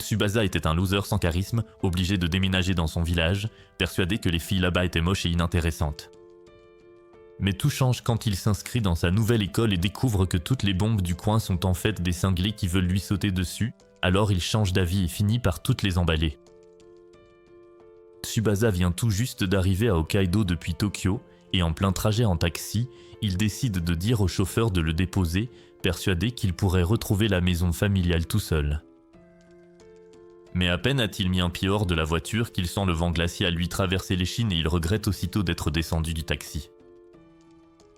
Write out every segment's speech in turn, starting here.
Tsubasa était un loser sans charisme, obligé de déménager dans son village, persuadé que les filles là-bas étaient moches et inintéressantes. Mais tout change quand il s'inscrit dans sa nouvelle école et découvre que toutes les bombes du coin sont en fait des cinglés qui veulent lui sauter dessus, alors il change d'avis et finit par toutes les emballer. Tsubasa vient tout juste d'arriver à Hokkaido depuis Tokyo, et en plein trajet en taxi, il décide de dire au chauffeur de le déposer, persuadé qu'il pourrait retrouver la maison familiale tout seul. Mais à peine a-t-il mis un pied hors de la voiture qu'il sent le vent glacial lui traverser l'échine et il regrette aussitôt d'être descendu du taxi.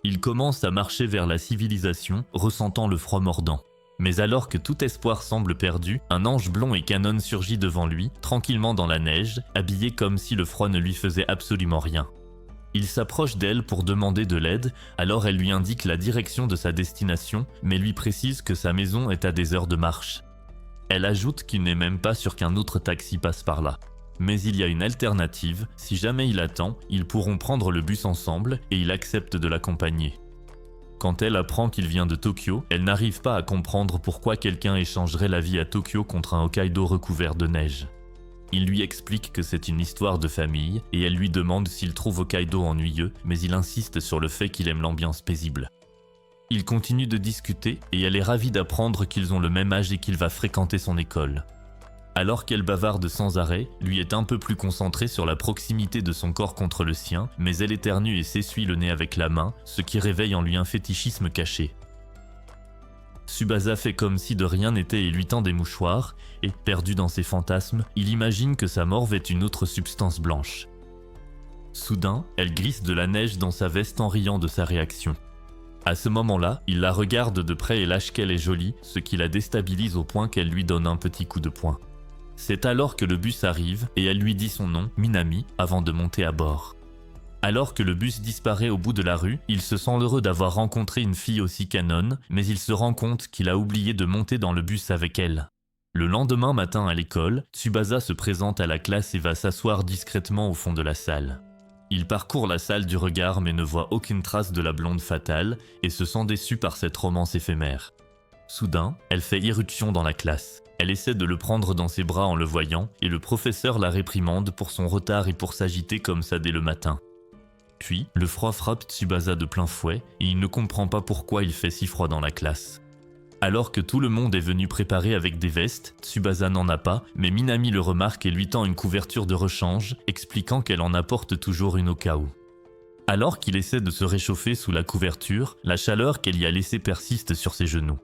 Il commence à marcher vers la civilisation, ressentant le froid mordant. Mais alors que tout espoir semble perdu, un ange blond et canon surgit devant lui, tranquillement dans la neige, habillé comme si le froid ne lui faisait absolument rien. Il s'approche d'elle pour demander de l'aide, alors elle lui indique la direction de sa destination, mais lui précise que sa maison est à des heures de marche. Elle ajoute qu'il n'est même pas sûr qu'un autre taxi passe par là. Mais il y a une alternative, si jamais il attend, ils pourront prendre le bus ensemble et il accepte de l'accompagner. Quand elle apprend qu'il vient de Tokyo, elle n'arrive pas à comprendre pourquoi quelqu'un échangerait la vie à Tokyo contre un Hokkaido recouvert de neige. Il lui explique que c'est une histoire de famille et elle lui demande s'il trouve Hokkaido ennuyeux, mais il insiste sur le fait qu'il aime l'ambiance paisible. Ils continuent de discuter et elle est ravie d'apprendre qu'ils ont le même âge et qu'il va fréquenter son école. Alors qu'elle bavarde sans arrêt, lui est un peu plus concentré sur la proximité de son corps contre le sien, mais elle éternue et s'essuie le nez avec la main, ce qui réveille en lui un fétichisme caché. Tsubasa fait comme si de rien n'était et lui tend des mouchoirs, et, perdu dans ses fantasmes, il imagine que sa morve est une autre substance blanche. Soudain, elle glisse de la neige dans sa veste en riant de sa réaction. À ce moment-là, il la regarde de près et lâche qu'elle est jolie, ce qui la déstabilise au point qu'elle lui donne un petit coup de poing. C'est alors que le bus arrive et elle lui dit son nom, Minami, avant de monter à bord. Alors que le bus disparaît au bout de la rue, il se sent heureux d'avoir rencontré une fille aussi canon, mais il se rend compte qu'il a oublié de monter dans le bus avec elle. Le lendemain matin à l'école, Tsubasa se présente à la classe et va s'asseoir discrètement au fond de la salle. Il parcourt la salle du regard mais ne voit aucune trace de la blonde fatale et se sent déçu par cette romance éphémère. Soudain, elle fait irruption dans la classe. Elle essaie de le prendre dans ses bras en le voyant et le professeur la réprimande pour son retard et pour s'agiter comme ça dès le matin. Puis, le froid frappe Tsubasa de plein fouet et il ne comprend pas pourquoi il fait si froid dans la classe. Alors que tout le monde est venu préparer avec des vestes, Tsubasa n'en a pas, mais Minami le remarque et lui tend une couverture de rechange, expliquant qu'elle en apporte toujours une au cas où. Alors qu'il essaie de se réchauffer sous la couverture, la chaleur qu'elle y a laissée persiste sur ses genoux.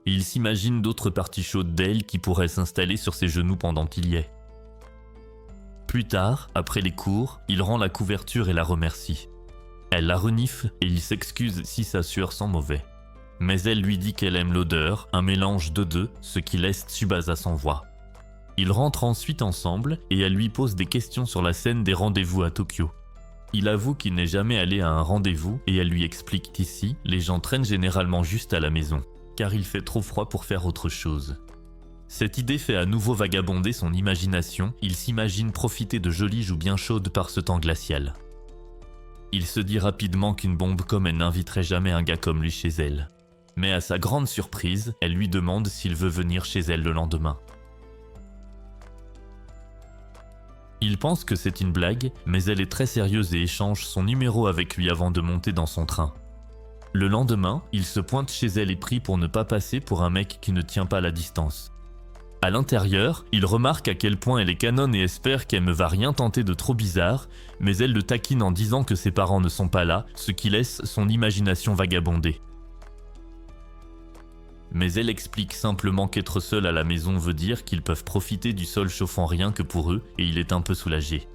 Il s'imagine d'autres parties chaudes d'elle qui pourraient s'installer sur ses genoux pendant qu'il y est. Plus tard, après les cours, il rend la couverture et la remercie. Elle la renifle et il s'excuse si sa sueur sent mauvais. Mais elle lui dit qu'elle aime l'odeur, un mélange de deux, ce qui laisse Tsubasa sans voix. Ils rentrent ensuite ensemble et elle lui pose des questions sur la scène des rendez-vous à Tokyo. Il avoue qu'il n'est jamais allé à un rendez-vous et elle lui explique qu'ici, les gens traînent généralement juste à la maison, car il fait trop froid pour faire autre chose. Cette idée fait à nouveau vagabonder son imagination, il s'imagine profiter de jolies joues bien chaudes par ce temps glacial. Il se dit rapidement qu'une bombe comme elle n'inviterait jamais un gars comme lui chez elle. Mais à sa grande surprise, elle lui demande s'il veut venir chez elle le lendemain. Il pense que c'est une blague, mais elle est très sérieuse et échange son numéro avec lui avant de monter dans son train. Le lendemain, il se pointe chez elle et prie pour ne pas passer pour un mec qui ne tient pas la distance. À l'intérieur, il remarque à quel point elle est canonne et espère qu'elle ne va rien tenter de trop bizarre, mais elle le taquine en disant que ses parents ne sont pas là, ce qui laisse son imagination vagabonder. Mais elle explique simplement qu'être seul à la maison veut dire qu'ils peuvent profiter du sol chauffant rien que pour eux et il est un peu soulagé.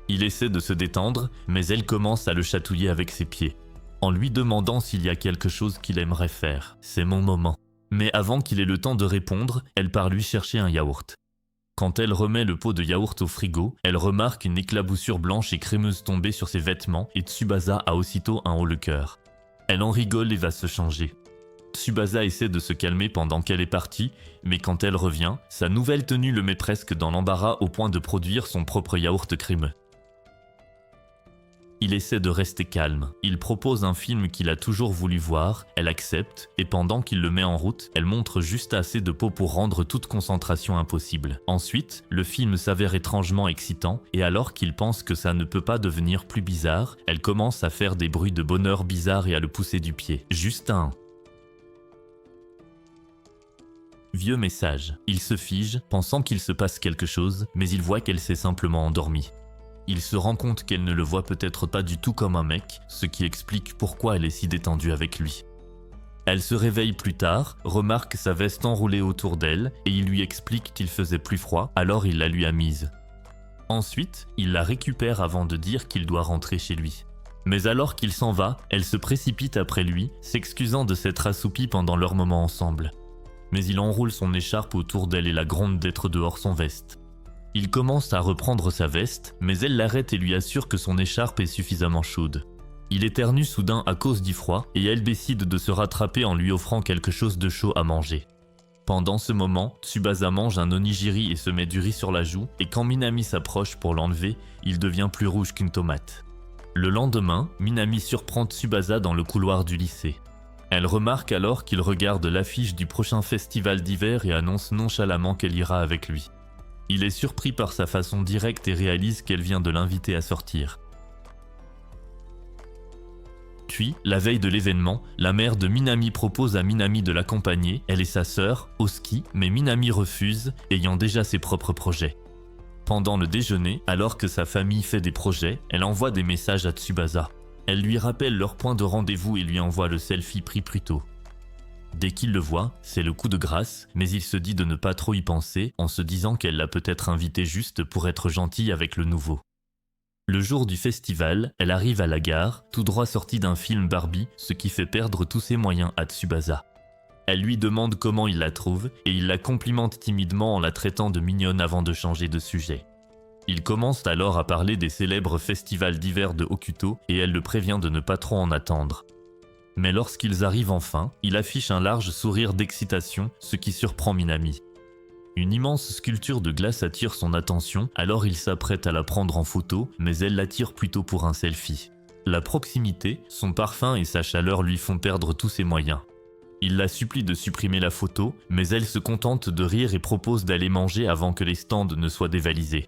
Il essaie de se détendre, mais elle commence à le chatouiller avec ses pieds, en lui demandant s'il y a quelque chose qu'il aimerait faire. C'est mon moment. Mais avant qu'il ait le temps de répondre, elle part lui chercher un yaourt. Quand elle remet le pot de yaourt au frigo, elle remarque une éclaboussure blanche et crémeuse tomber sur ses vêtements et Tsubasa a aussitôt un haut le cœur. Elle en rigole et va se changer. Tsubasa essaie de se calmer pendant qu'elle est partie, mais quand elle revient, sa nouvelle tenue le met presque dans l'embarras au point de produire son propre yaourt crémeux. Il essaie de rester calme. Il propose un film qu'il a toujours voulu voir, elle accepte, et pendant qu'il le met en route, elle montre juste assez de peau pour rendre toute concentration impossible. Ensuite, le film s'avère étrangement excitant, et alors qu'il pense que ça ne peut pas devenir plus bizarre, elle commence à faire des bruits de bonheur bizarres et à le pousser du pied. Juste un vieux message. Il se fige, pensant qu'il se passe quelque chose, mais il voit qu'elle s'est simplement endormie. Il se rend compte qu'elle ne le voit peut-être pas du tout comme un mec, ce qui explique pourquoi elle est si détendue avec lui. Elle se réveille plus tard, remarque sa veste enroulée autour d'elle, et il lui explique qu'il faisait plus froid, alors il la lui a mise. Ensuite, il la récupère avant de dire qu'il doit rentrer chez lui. Mais alors qu'il s'en va, elle se précipite après lui, s'excusant de s'être assoupie pendant leur moment ensemble. Mais il enroule son écharpe autour d'elle et la gronde d'être dehors sans veste. Il commence à reprendre sa veste, mais elle l'arrête et lui assure que son écharpe est suffisamment chaude. Il éternue soudain à cause du froid et elle décide de se rattraper en lui offrant quelque chose de chaud à manger. Pendant ce moment, Tsubasa mange un onigiri et se met du riz sur la joue, et quand Minami s'approche pour l'enlever, il devient plus rouge qu'une tomate. Le lendemain, Minami surprend Tsubasa dans le couloir du lycée. Elle remarque alors qu'il regarde l'affiche du prochain festival d'hiver et annonce nonchalamment qu'elle ira avec lui. Il est surpris par sa façon directe et réalise qu'elle vient de l'inviter à sortir. Puis, la veille de l'événement, la mère de Minami propose à Minami de l'accompagner, elle et sa sœur, au ski, mais Minami refuse, ayant déjà ses propres projets. Pendant le déjeuner, alors que sa famille fait des projets, elle envoie des messages à Tsubasa. Elle lui rappelle leur point de rendez-vous et lui envoie le selfie pris plus tôt. Dès qu'il le voit, c'est le coup de grâce, mais il se dit de ne pas trop y penser en se disant qu'elle l'a peut-être invité juste pour être gentille avec le nouveau. Le jour du festival, elle arrive à la gare, tout droit sortie d'un film Barbie, ce qui fait perdre tous ses moyens à Tsubasa. Elle lui demande comment il la trouve et il la complimente timidement en la traitant de mignonne avant de changer de sujet. Il commence alors à parler des célèbres festivals d'hiver de Hokuto et elle le prévient de ne pas trop en attendre. Mais lorsqu'ils arrivent enfin, il affiche un large sourire d'excitation, ce qui surprend Minami. Une immense sculpture de glace attire son attention, alors il s'apprête à la prendre en photo, mais elle l'attire plutôt pour un selfie. La proximité, son parfum et sa chaleur lui font perdre tous ses moyens. Il la supplie de supprimer la photo, mais elle se contente de rire et propose d'aller manger avant que les stands ne soient dévalisés.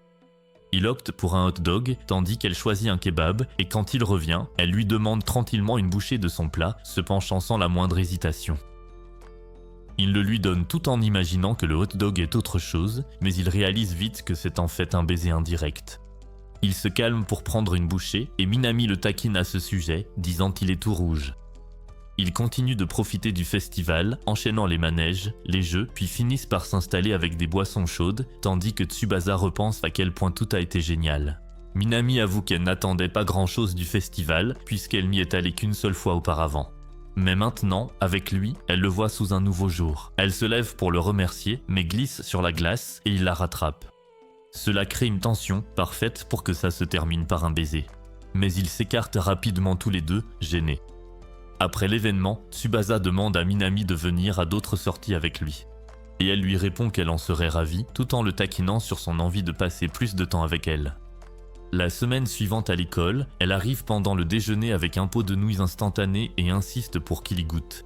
Il opte pour un hot dog, tandis qu'elle choisit un kebab, et quand il revient, elle lui demande tranquillement une bouchée de son plat, se penchant sans la moindre hésitation. Il le lui donne tout en imaginant que le hot dog est autre chose, mais il réalise vite que c'est en fait un baiser indirect. Il se calme pour prendre une bouchée, et Minami le taquine à ce sujet, disant qu'il est tout rouge. Ils continuent de profiter du festival, enchaînant les manèges, les jeux, puis finissent par s'installer avec des boissons chaudes, tandis que Tsubasa repense à quel point tout a été génial. Minami avoue qu'elle n'attendait pas grand-chose du festival, puisqu'elle n'y est allée qu'une seule fois auparavant. Mais maintenant, avec lui, elle le voit sous un nouveau jour. Elle se lève pour le remercier, mais glisse sur la glace et il la rattrape. Cela crée une tension parfaite pour que ça se termine par un baiser. Mais ils s'écartent rapidement tous les deux, gênés. Après l'événement, Tsubasa demande à Minami de venir à d'autres sorties avec lui. Et elle lui répond qu'elle en serait ravie, tout en le taquinant sur son envie de passer plus de temps avec elle. La semaine suivante à l'école, elle arrive pendant le déjeuner avec un pot de nouilles instantanées et insiste pour qu'il y goûte.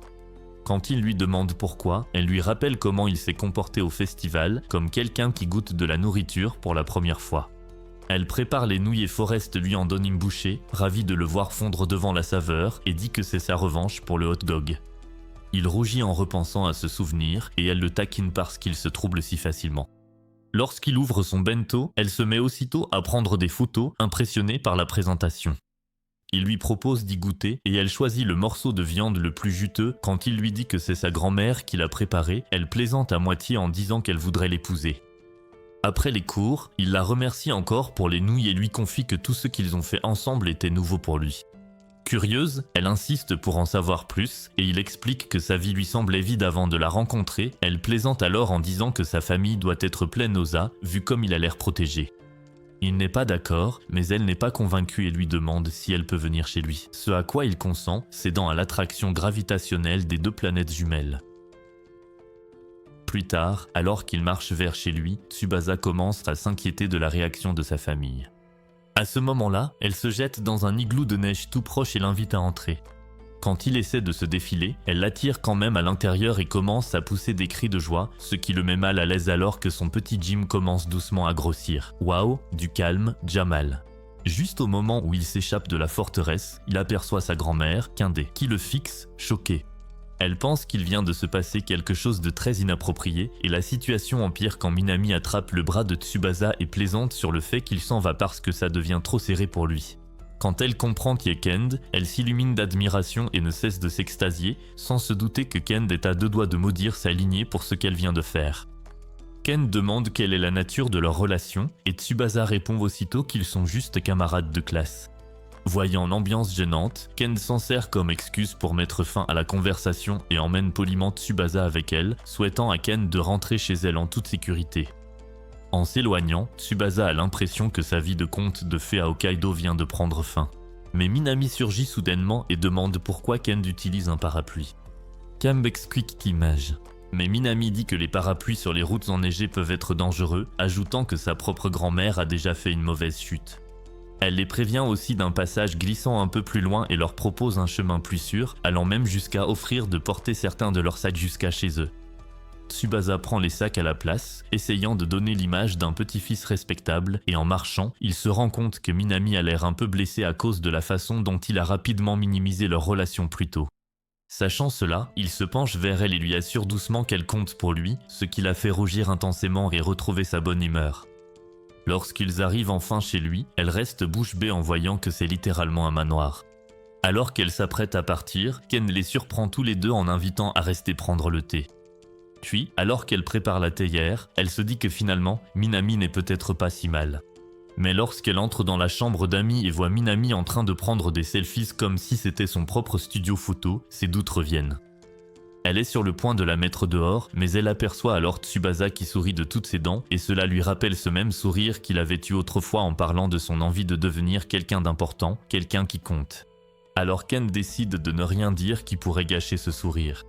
Quand il lui demande pourquoi, elle lui rappelle comment il s'est comporté au festival, comme quelqu'un qui goûte de la nourriture pour la première fois. Elle prépare les nouilles et Forrest lui en donne une bouchée, ravi de le voir fondre devant la saveur, et dit que c'est sa revanche pour le hot dog. Il rougit en repensant à ce souvenir, et elle le taquine parce qu'il se trouble si facilement. Lorsqu'il ouvre son bento, elle se met aussitôt à prendre des photos, impressionnée par la présentation. Il lui propose d'y goûter, et elle choisit le morceau de viande le plus juteux. Quand il lui dit que c'est sa grand-mère qui l'a préparé, elle plaisante à moitié en disant qu'elle voudrait l'épouser. Après les cours, il la remercie encore pour les nouilles et lui confie que tout ce qu'ils ont fait ensemble était nouveau pour lui. Curieuse, elle insiste pour en savoir plus et il explique que sa vie lui semblait vide avant de la rencontrer. Elle plaisante alors en disant que sa famille doit être pleine aux as, vu comme il a l'air protégé. Il n'est pas d'accord, mais elle n'est pas convaincue et lui demande si elle peut venir chez lui. Ce à quoi il consent, cédant à l'attraction gravitationnelle des deux planètes jumelles. Plus tard, alors qu'il marche vers chez lui, Tsubasa commence à s'inquiéter de la réaction de sa famille. À ce moment-là, elle se jette dans un igloo de neige tout proche et l'invite à entrer. Quand il essaie de se défiler, elle l'attire quand même à l'intérieur et commence à pousser des cris de joie, ce qui le met mal à l'aise alors que son petit Jim commence doucement à grossir. Waouh, du calme, Jamal. Juste au moment où il s'échappe de la forteresse, il aperçoit sa grand-mère, Kendé, qui le fixe, choquée. Elle pense qu'il vient de se passer quelque chose de très inapproprié et la situation empire quand Minami attrape le bras de Tsubasa et plaisante sur le fait qu'il s'en va parce que ça devient trop serré pour lui. Quand elle comprend qui est Kend, elle s'illumine d'admiration et ne cesse de s'extasier, sans se douter que Kend est à deux doigts de maudire sa lignée pour ce qu'elle vient de faire. Kend demande quelle est la nature de leur relation et Tsubasa répond aussitôt qu'ils sont juste camarades de classe. Voyant l'ambiance gênante, Kend s'en sert comme excuse pour mettre fin à la conversation et emmène poliment Tsubasa avec elle, souhaitant à Kend de rentrer chez elle en toute sécurité. En s'éloignant, Tsubasa a l'impression que sa vie de conte de fées à Hokkaido vient de prendre fin. Mais Minami surgit soudainement et demande pourquoi Kend utilise un parapluie. Kambe explique qu'image. Mais Minami dit que les parapluies sur les routes enneigées peuvent être dangereux, ajoutant que sa propre grand-mère a déjà fait une mauvaise chute. Elle les prévient aussi d'un passage glissant un peu plus loin et leur propose un chemin plus sûr, allant même jusqu'à offrir de porter certains de leurs sacs jusqu'à chez eux. Tsubasa prend les sacs à la place, essayant de donner l'image d'un petit-fils respectable, et en marchant, il se rend compte que Minami a l'air un peu blessé à cause de la façon dont il a rapidement minimisé leur relation plus tôt. Sachant cela, il se penche vers elle et lui assure doucement qu'elle compte pour lui, ce qui la fait rougir intensément et retrouver sa bonne humeur. Lorsqu'ils arrivent enfin chez lui, elle reste bouche bée en voyant que c'est littéralement un manoir. Alors qu'elle s'apprête à partir, Ken les surprend tous les deux en invitant à rester prendre le thé. Puis, alors qu'elle prépare la théière, elle se dit que finalement, Minami n'est peut-être pas si mal. Mais lorsqu'elle entre dans la chambre d'Ami et voit Minami en train de prendre des selfies comme si c'était son propre studio photo, ses doutes reviennent. Elle est sur le point de la mettre dehors, mais elle aperçoit alors Tsubasa qui sourit de toutes ses dents et cela lui rappelle ce même sourire qu'il avait eu autrefois en parlant de son envie de devenir quelqu'un d'important, quelqu'un qui compte. Alors Ken décide de ne rien dire qui pourrait gâcher ce sourire.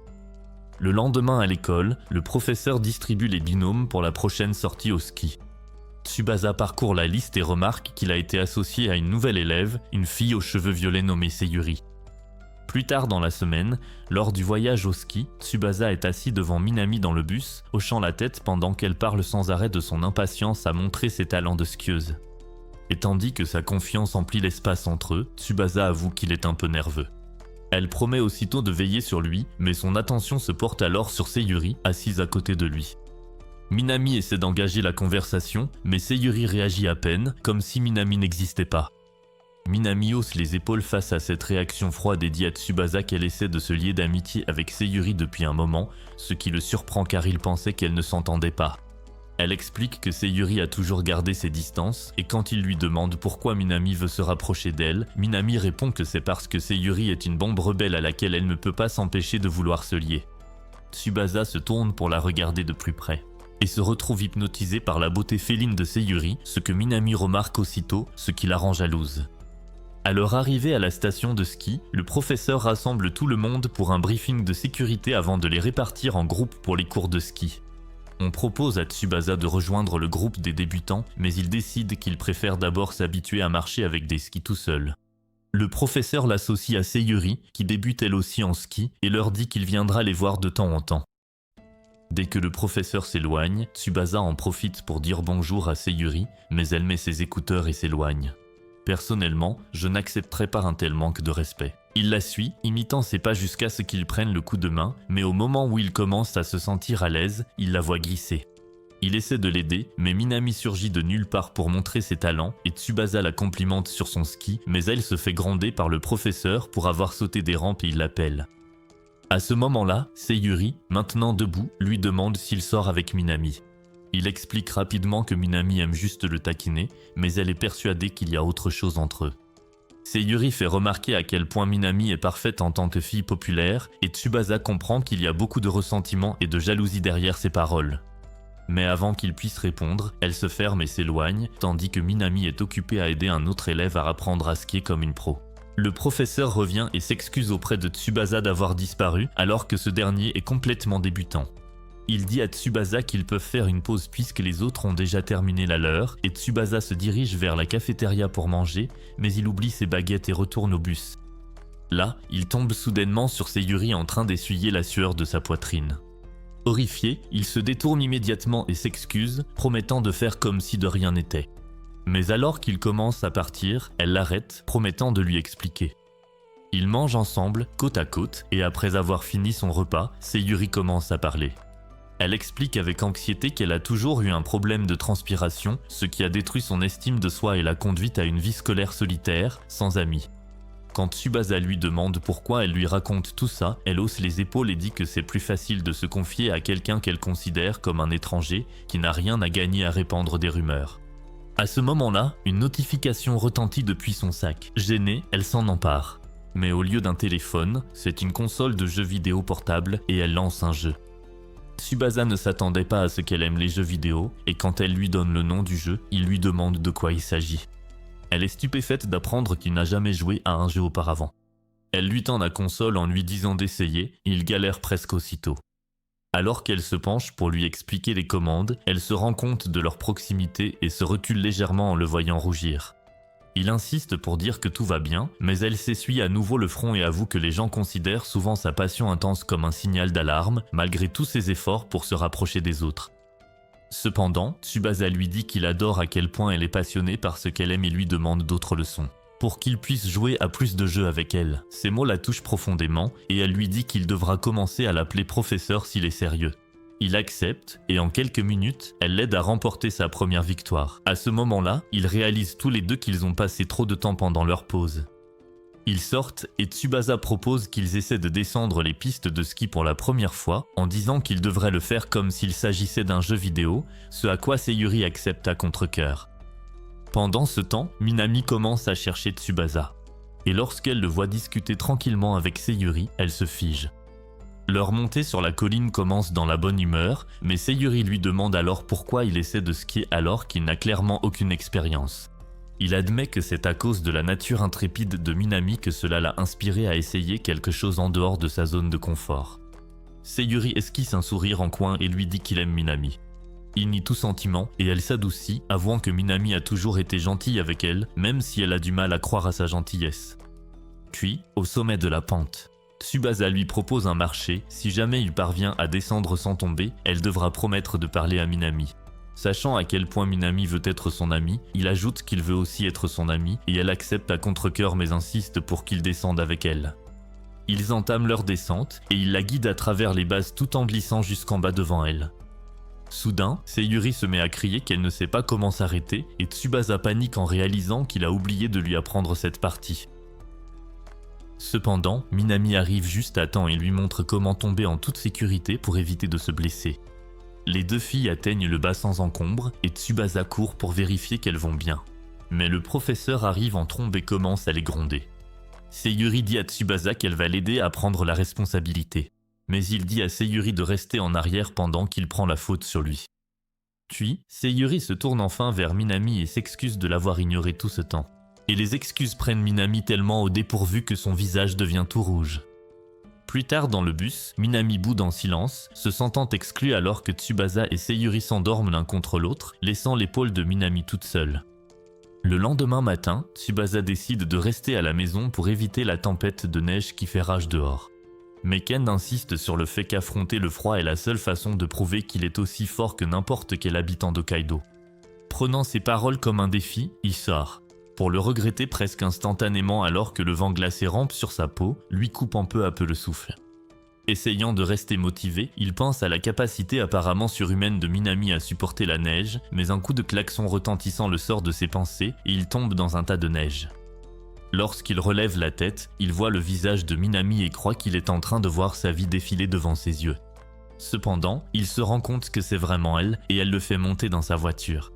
Le lendemain à l'école, le professeur distribue les binômes pour la prochaine sortie au ski. Tsubasa parcourt la liste et remarque qu'il a été associé à une nouvelle élève, une fille aux cheveux violets nommée Sayuri. Plus tard dans la semaine, lors du voyage au ski, Tsubasa est assis devant Minami dans le bus, hochant la tête pendant qu'elle parle sans arrêt de son impatience à montrer ses talents de skieuse. Et tandis que sa confiance emplit l'espace entre eux, Tsubasa avoue qu'il est un peu nerveux. Elle promet aussitôt de veiller sur lui, mais son attention se porte alors sur Sayuri, assise à côté de lui. Minami essaie d'engager la conversation, mais Sayuri réagit à peine, comme si Minami n'existait pas. Minami hausse les épaules face à cette réaction froide et dit à Tsubasa qu'elle essaie de se lier d'amitié avec Sayuri depuis un moment, ce qui le surprend car il pensait qu'elle ne s'entendait pas. Elle explique que Sayuri a toujours gardé ses distances et quand il lui demande pourquoi Minami veut se rapprocher d'elle, Minami répond que c'est parce que Sayuri est une bombe rebelle à laquelle elle ne peut pas s'empêcher de vouloir se lier. Tsubasa se tourne pour la regarder de plus près et se retrouve hypnotisé par la beauté féline de Sayuri, ce que Minami remarque aussitôt, ce qui la rend jalouse. À leur arrivée à la station de ski, le professeur rassemble tout le monde pour un briefing de sécurité avant de les répartir en groupes pour les cours de ski. On propose à Tsubasa de rejoindre le groupe des débutants, mais il décide qu'il préfère d'abord s'habituer à marcher avec des skis tout seul. Le professeur l'associe à Sayuri, qui débute elle aussi en ski, et leur dit qu'il viendra les voir de temps en temps. Dès que le professeur s'éloigne, Tsubasa en profite pour dire bonjour à Sayuri, mais elle met ses écouteurs et s'éloigne. Personnellement, je n'accepterai pas un tel manque de respect. Il la suit, imitant ses pas jusqu'à ce qu'il prenne le coup de main, mais au moment où il commence à se sentir à l'aise, il la voit glisser. Il essaie de l'aider, mais Minami surgit de nulle part pour montrer ses talents et Tsubasa la complimente sur son ski, mais elle se fait gronder par le professeur pour avoir sauté des rampes et il l'appelle. À ce moment-là, Sayuri, maintenant debout, lui demande s'il sort avec Minami. Il explique rapidement que Minami aime juste le taquiner, mais elle est persuadée qu'il y a autre chose entre eux. Sayuri fait remarquer à quel point Minami est parfaite en tant que fille populaire, et Tsubasa comprend qu'il y a beaucoup de ressentiment et de jalousie derrière ses paroles. Mais avant qu'il puisse répondre, elle se ferme et s'éloigne, tandis que Minami est occupée à aider un autre élève à apprendre à skier comme une pro. Le professeur revient et s'excuse auprès de Tsubasa d'avoir disparu, alors que ce dernier est complètement débutant. Il dit à Tsubasa qu'ils peuvent faire une pause puisque les autres ont déjà terminé la leur, et Tsubasa se dirige vers la cafétéria pour manger, mais il oublie ses baguettes et retourne au bus. Là, il tombe soudainement sur Sayuri en train d'essuyer la sueur de sa poitrine. Horrifié, il se détourne immédiatement et s'excuse, promettant de faire comme si de rien n'était. Mais alors qu'il commence à partir, elle l'arrête, promettant de lui expliquer. Ils mangent ensemble, côte à côte, et après avoir fini son repas, Sayuri commence à parler. Elle explique avec anxiété qu'elle a toujours eu un problème de transpiration, ce qui a détruit son estime de soi et l'a conduite à une vie scolaire solitaire, sans amis. Quand Tsubasa lui demande pourquoi elle lui raconte tout ça, elle hausse les épaules et dit que c'est plus facile de se confier à quelqu'un qu'elle considère comme un étranger qui n'a rien à gagner à répandre des rumeurs. À ce moment-là, une notification retentit depuis son sac. Gênée, elle s'en empare. Mais au lieu d'un téléphone, c'est une console de jeux vidéo portable et elle lance un jeu. Tsubasa ne s'attendait pas à ce qu'elle aime les jeux vidéo, et quand elle lui donne le nom du jeu, il lui demande de quoi il s'agit. Elle est stupéfaite d'apprendre qu'il n'a jamais joué à un jeu auparavant. Elle lui tend la console en lui disant d'essayer, et il galère presque aussitôt. Alors qu'elle se penche pour lui expliquer les commandes, elle se rend compte de leur proximité et se recule légèrement en le voyant rougir. Il insiste pour dire que tout va bien, mais elle s'essuie à nouveau le front et avoue que les gens considèrent souvent sa passion intense comme un signal d'alarme, malgré tous ses efforts pour se rapprocher des autres. Cependant, Tsubasa lui dit qu'il adore à quel point elle est passionnée par ce qu'elle aime et lui demande d'autres leçons, pour qu'il puisse jouer à plus de jeux avec elle. Ces mots la touchent profondément, et elle lui dit qu'il devra commencer à l'appeler professeur s'il est sérieux. Il accepte, et en quelques minutes, elle l'aide à remporter sa première victoire. À ce moment-là, ils réalisent tous les deux qu'ils ont passé trop de temps pendant leur pause. Ils sortent et Tsubasa propose qu'ils essaient de descendre les pistes de ski pour la première fois, en disant qu'ils devraient le faire comme s'il s'agissait d'un jeu vidéo, ce à quoi Sayuri accepte à contre-cœur. Pendant ce temps, Minami commence à chercher Tsubasa. Et lorsqu'elle le voit discuter tranquillement avec Sayuri, elle se fige. Leur montée sur la colline commence dans la bonne humeur, mais Sayuri lui demande alors pourquoi il essaie de skier alors qu'il n'a clairement aucune expérience. Il admet que c'est à cause de la nature intrépide de Minami que cela l'a inspiré à essayer quelque chose en dehors de sa zone de confort. Sayuri esquisse un sourire en coin et lui dit qu'il aime Minami. Il nie tout sentiment et elle s'adoucit, avouant que Minami a toujours été gentille avec elle, même si elle a du mal à croire à sa gentillesse. Puis, au sommet de la pente, Tsubasa lui propose un marché. Si jamais il parvient à descendre sans tomber, elle devra promettre de parler à Minami. Sachant à quel point Minami veut être son ami, il ajoute qu'il veut aussi être son ami et elle accepte à contre-cœur mais insiste pour qu'il descende avec elle. Ils entament leur descente et il la guide à travers les bases tout en glissant jusqu'en bas devant elle. Soudain, Sayuri se met à crier qu'elle ne sait pas comment s'arrêter et Tsubasa panique en réalisant qu'il a oublié de lui apprendre cette partie. Cependant, Minami arrive juste à temps et lui montre comment tomber en toute sécurité pour éviter de se blesser. Les deux filles atteignent le bas sans encombre et Tsubasa court pour vérifier qu'elles vont bien. Mais le professeur arrive en trombe et commence à les gronder. Sayuri dit à Tsubasa qu'elle va l'aider à prendre la responsabilité. Mais il dit à Sayuri de rester en arrière pendant qu'il prend la faute sur lui. Puis, Sayuri se tourne enfin vers Minami et s'excuse de l'avoir ignoré tout ce temps. Et les excuses prennent Minami tellement au dépourvu que son visage devient tout rouge. Plus tard dans le bus, Minami boude en silence, se sentant exclue alors que Tsubasa et Sayuri s'endorment l'un contre l'autre, laissant l'épaule de Minami toute seule. Le lendemain matin, Tsubasa décide de rester à la maison pour éviter la tempête de neige qui fait rage dehors. Mais Ken insiste sur le fait qu'affronter le froid est la seule façon de prouver qu'il est aussi fort que n'importe quel habitant d'Hokkaido. Prenant ses paroles comme un défi, il sort. Pour le regretter presque instantanément alors que le vent glacé rampe sur sa peau, lui coupant peu à peu le souffle. Essayant de rester motivé, il pense à la capacité apparemment surhumaine de Minami à supporter la neige, mais un coup de klaxon retentissant le sort de ses pensées et il tombe dans un tas de neige. Lorsqu'il relève la tête, il voit le visage de Minami et croit qu'il est en train de voir sa vie défiler devant ses yeux. Cependant, il se rend compte que c'est vraiment elle et elle le fait monter dans sa voiture.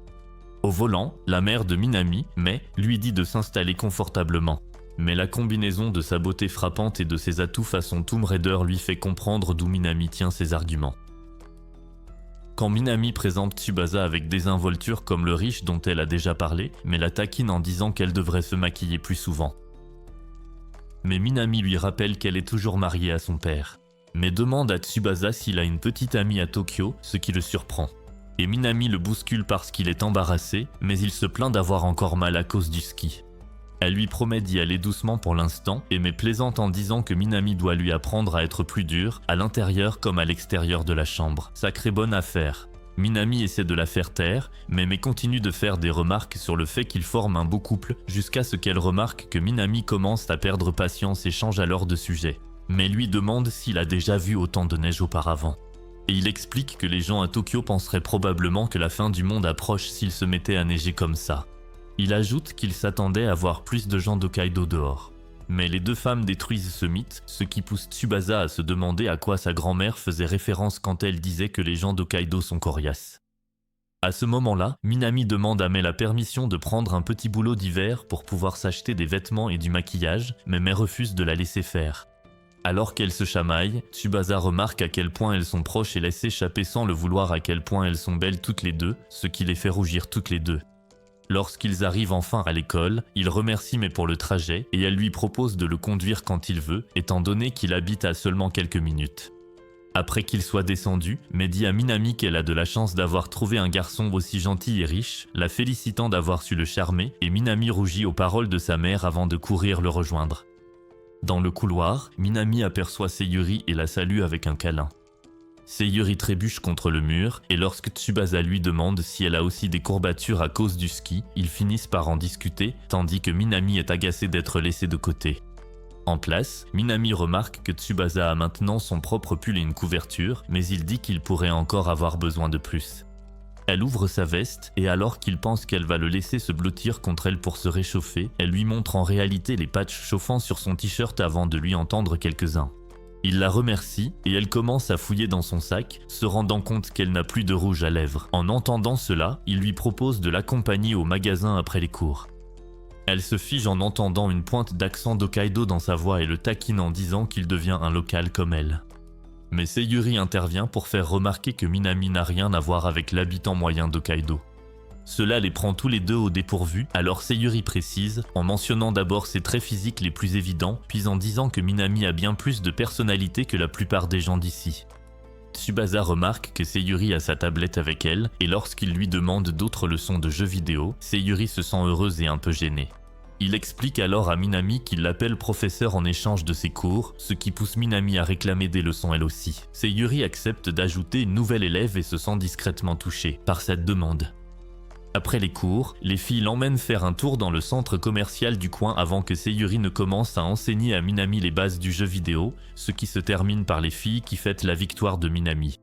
Au volant, la mère de Minami, Mai, lui dit de s'installer confortablement. Mais la combinaison de sa beauté frappante et de ses atouts façon Tomb Raider lui fait comprendre d'où Minami tient ses arguments. Quand Minami présente Tsubasa avec désinvolture comme le riche dont elle a déjà parlé, mais la taquine en disant qu'elle devrait se maquiller plus souvent. Mais Minami lui rappelle qu'elle est toujours mariée à son père. mais demande à Tsubasa s'il a une petite amie à Tokyo, ce qui le surprend. Et Minami le bouscule parce qu'il est embarrassé, mais il se plaint d'avoir encore mal à cause du ski. Elle lui promet d'y aller doucement pour l'instant, et met plaisante en disant que Minami doit lui apprendre à être plus dur, à l'intérieur comme à l'extérieur de la chambre. Sacrée bonne affaire. Minami essaie de la faire taire, mais continue de faire des remarques sur le fait qu'ils forment un beau couple, jusqu'à ce qu'elle remarque que Minami commence à perdre patience et change alors de sujet. Mais lui demande s'il a déjà vu autant de neige auparavant. Et il explique que les gens à Tokyo penseraient probablement que la fin du monde approche s'il se mettait à neiger comme ça. Il ajoute qu'il s'attendait à voir plus de gens d'Hokkaido dehors. Mais les deux femmes détruisent ce mythe, ce qui pousse Tsubasa à se demander à quoi sa grand-mère faisait référence quand elle disait que les gens d'Hokkaido sont coriaces. À ce moment-là, Minami demande à Mai la permission de prendre un petit boulot d'hiver pour pouvoir s'acheter des vêtements et du maquillage, mais Mai refuse de la laisser faire. Alors qu'elles se chamaillent, Tsubasa remarque à quel point elles sont proches et laisse échapper sans le vouloir à quel point elles sont belles toutes les deux, ce qui les fait rougir toutes les deux. Lorsqu'ils arrivent enfin à l'école, il remercie Mai pour le trajet et elle lui propose de le conduire quand il veut, étant donné qu'il habite à seulement quelques minutes. Après qu'il soit descendu, Mai dit à Minami qu'elle a de la chance d'avoir trouvé un garçon aussi gentil et riche, la félicitant d'avoir su le charmer, et Minami rougit aux paroles de sa mère avant de courir le rejoindre. Dans le couloir, Minami aperçoit Sayuri et la salue avec un câlin. Sayuri trébuche contre le mur, et lorsque Tsubasa lui demande si elle a aussi des courbatures à cause du ski, ils finissent par en discuter, tandis que Minami est agacée d'être laissée de côté. En place, Minami remarque que Tsubasa a maintenant son propre pull et une couverture, mais il dit qu'il pourrait encore avoir besoin de plus. Elle ouvre sa veste, et alors qu'il pense qu'elle va le laisser se blottir contre elle pour se réchauffer, elle lui montre en réalité les patchs chauffants sur son t-shirt avant de lui en tendre quelques-uns. Il la remercie et elle commence à fouiller dans son sac, se rendant compte qu'elle n'a plus de rouge à lèvres. En entendant cela, il lui propose de l'accompagner au magasin après les cours. Elle se fige en entendant une pointe d'accent d'Hokkaido dans sa voix et le taquine en disant qu'il devient un local comme elle. Mais Sayuri intervient pour faire remarquer que Minami n'a rien à voir avec l'habitant moyen d'Hokkaido. Cela les prend tous les deux au dépourvu, alors Sayuri précise, en mentionnant d'abord ses traits physiques les plus évidents, puis en disant que Minami a bien plus de personnalité que la plupart des gens d'ici. Tsubasa remarque que Sayuri a sa tablette avec elle, et lorsqu'il lui demande d'autres leçons de jeux vidéo, Sayuri se sent heureuse et un peu gênée. Il explique alors à Minami qu'il l'appelle professeur en échange de ses cours, ce qui pousse Minami à réclamer des leçons elle aussi. Sayuri accepte d'ajouter une nouvelle élève et se sent discrètement touchée par cette demande. Après les cours, les filles l'emmènent faire un tour dans le centre commercial du coin avant que Sayuri ne commence à enseigner à Minami les bases du jeu vidéo, ce qui se termine par les filles qui fêtent la victoire de Minami.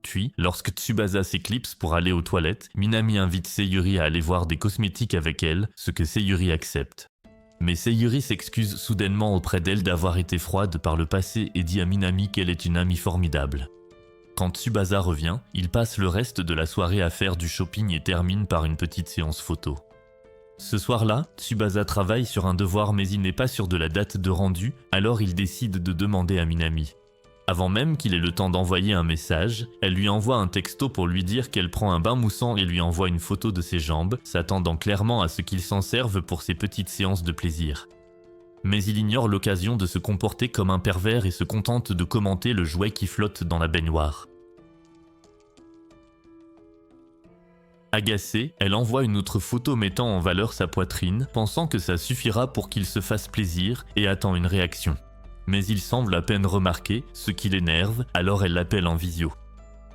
Puis, lorsque Tsubasa s'éclipse pour aller aux toilettes, Minami invite Sayuri à aller voir des cosmétiques avec elle, ce que Sayuri accepte. Mais Sayuri s'excuse soudainement auprès d'elle d'avoir été froide par le passé et dit à Minami qu'elle est une amie formidable. Quand Tsubasa revient, il passe le reste de la soirée à faire du shopping et termine par une petite séance photo. Ce soir-là, Tsubasa travaille sur un devoir mais il n'est pas sûr de la date de rendu, alors il décide de demander à Minami. Avant même qu'il ait le temps d'envoyer un message, elle lui envoie un texto pour lui dire qu'elle prend un bain moussant et lui envoie une photo de ses jambes, s'attendant clairement à ce qu'il s'en serve pour ses petites séances de plaisir. Mais il ignore l'occasion de se comporter comme un pervers et se contente de commenter le jouet qui flotte dans la baignoire. Agacée, elle envoie une autre photo mettant en valeur sa poitrine, pensant que ça suffira pour qu'il se fasse plaisir et attend une réaction. Mais il semble à peine remarquer, ce qui l'énerve, alors elle l'appelle en visio.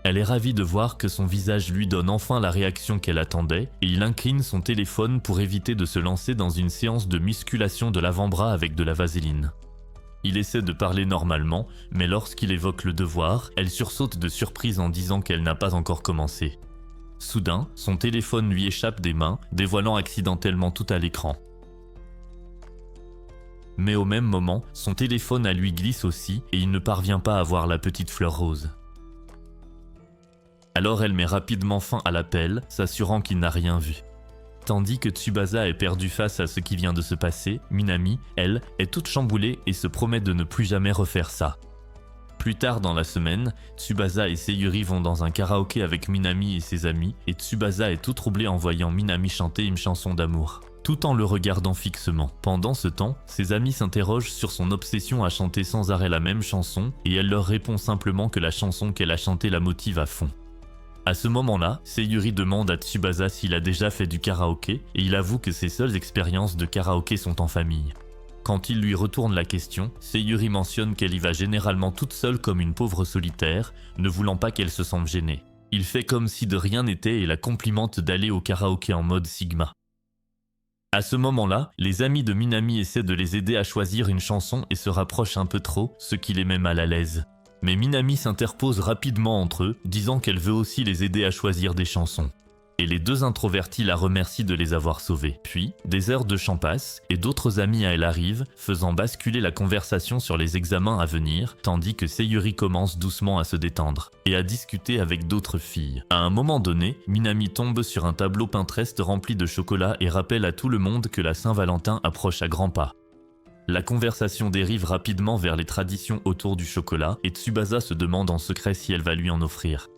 Elle est ravie de voir que son visage lui donne enfin la réaction qu'elle attendait, et il incline son téléphone pour éviter de se lancer dans une séance de musculation de l'avant-bras avec de la vaseline. Il essaie de parler normalement, mais lorsqu'il évoque le devoir, elle sursaute de surprise en disant qu'elle n'a pas encore commencé. Soudain, son téléphone lui échappe des mains, dévoilant accidentellement tout à l'écran. Mais au même moment, son téléphone à lui glisse aussi et il ne parvient pas à voir la petite fleur rose. Alors elle met rapidement fin à l'appel, s'assurant qu'il n'a rien vu. Tandis que Tsubasa est perdu face à ce qui vient de se passer, Minami, elle, est toute chamboulée et se promet de ne plus jamais refaire ça. Plus tard dans la semaine, Tsubasa et Sayuri vont dans un karaoké avec Minami et ses amis, et Tsubasa est tout troublé en voyant Minami chanter une chanson d'amour. tout en le regardant fixement. Pendant ce temps, ses amis s'interrogent sur son obsession à chanter sans arrêt la même chanson et elle leur répond simplement que la chanson qu'elle a chantée la motive à fond. À ce moment-là, Sayuri demande à Tsubasa s'il a déjà fait du karaoké et il avoue que ses seules expériences de karaoké sont en famille. Quand il lui retourne la question, Sayuri mentionne qu'elle y va généralement toute seule comme une pauvre solitaire, ne voulant pas qu'elle se sente gênée. Il fait comme si de rien n'était et la complimente d'aller au karaoké en mode Sigma. À ce moment-là, les amis de Minami essaient de les aider à choisir une chanson et se rapprochent un peu trop, ce qui les met mal à l'aise. Mais Minami s'interpose rapidement entre eux, disant qu'elle veut aussi les aider à choisir des chansons. Et les deux introvertis la remercient de les avoir sauvés. Puis, des heures de chant passent et d'autres amis à elle arrivent, faisant basculer la conversation sur les examens à venir, tandis que Sayuri commence doucement à se détendre et à discuter avec d'autres filles. À un moment donné, Minami tombe sur un tableau Pinterest rempli de chocolat et rappelle à tout le monde que la Saint-Valentin approche à grands pas. La conversation dérive rapidement vers les traditions autour du chocolat et Tsubasa se demande en secret si elle va lui en offrir.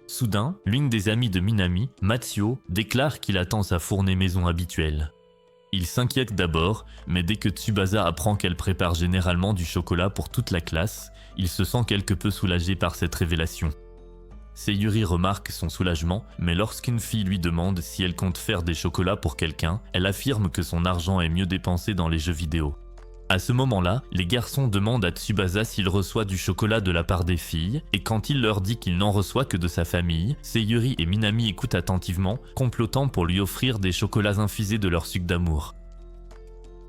Soudain, l'une des amies de Minami, Matsuo, déclare qu'il attend sa fournée maison habituelle. Il s'inquiète d'abord, mais dès que Tsubasa apprend qu'elle prépare généralement du chocolat pour toute la classe, il se sent quelque peu soulagé par cette révélation. Sayuri remarque son soulagement, mais lorsqu'une fille lui demande si elle compte faire des chocolats pour quelqu'un, elle affirme que son argent est mieux dépensé dans les jeux vidéo. À ce moment-là, les garçons demandent à Tsubasa s'il reçoit du chocolat de la part des filles, et quand il leur dit qu'il n'en reçoit que de sa famille, Sayuri et Minami écoutent attentivement, complotant pour lui offrir des chocolats infusés de leur sucre d'amour.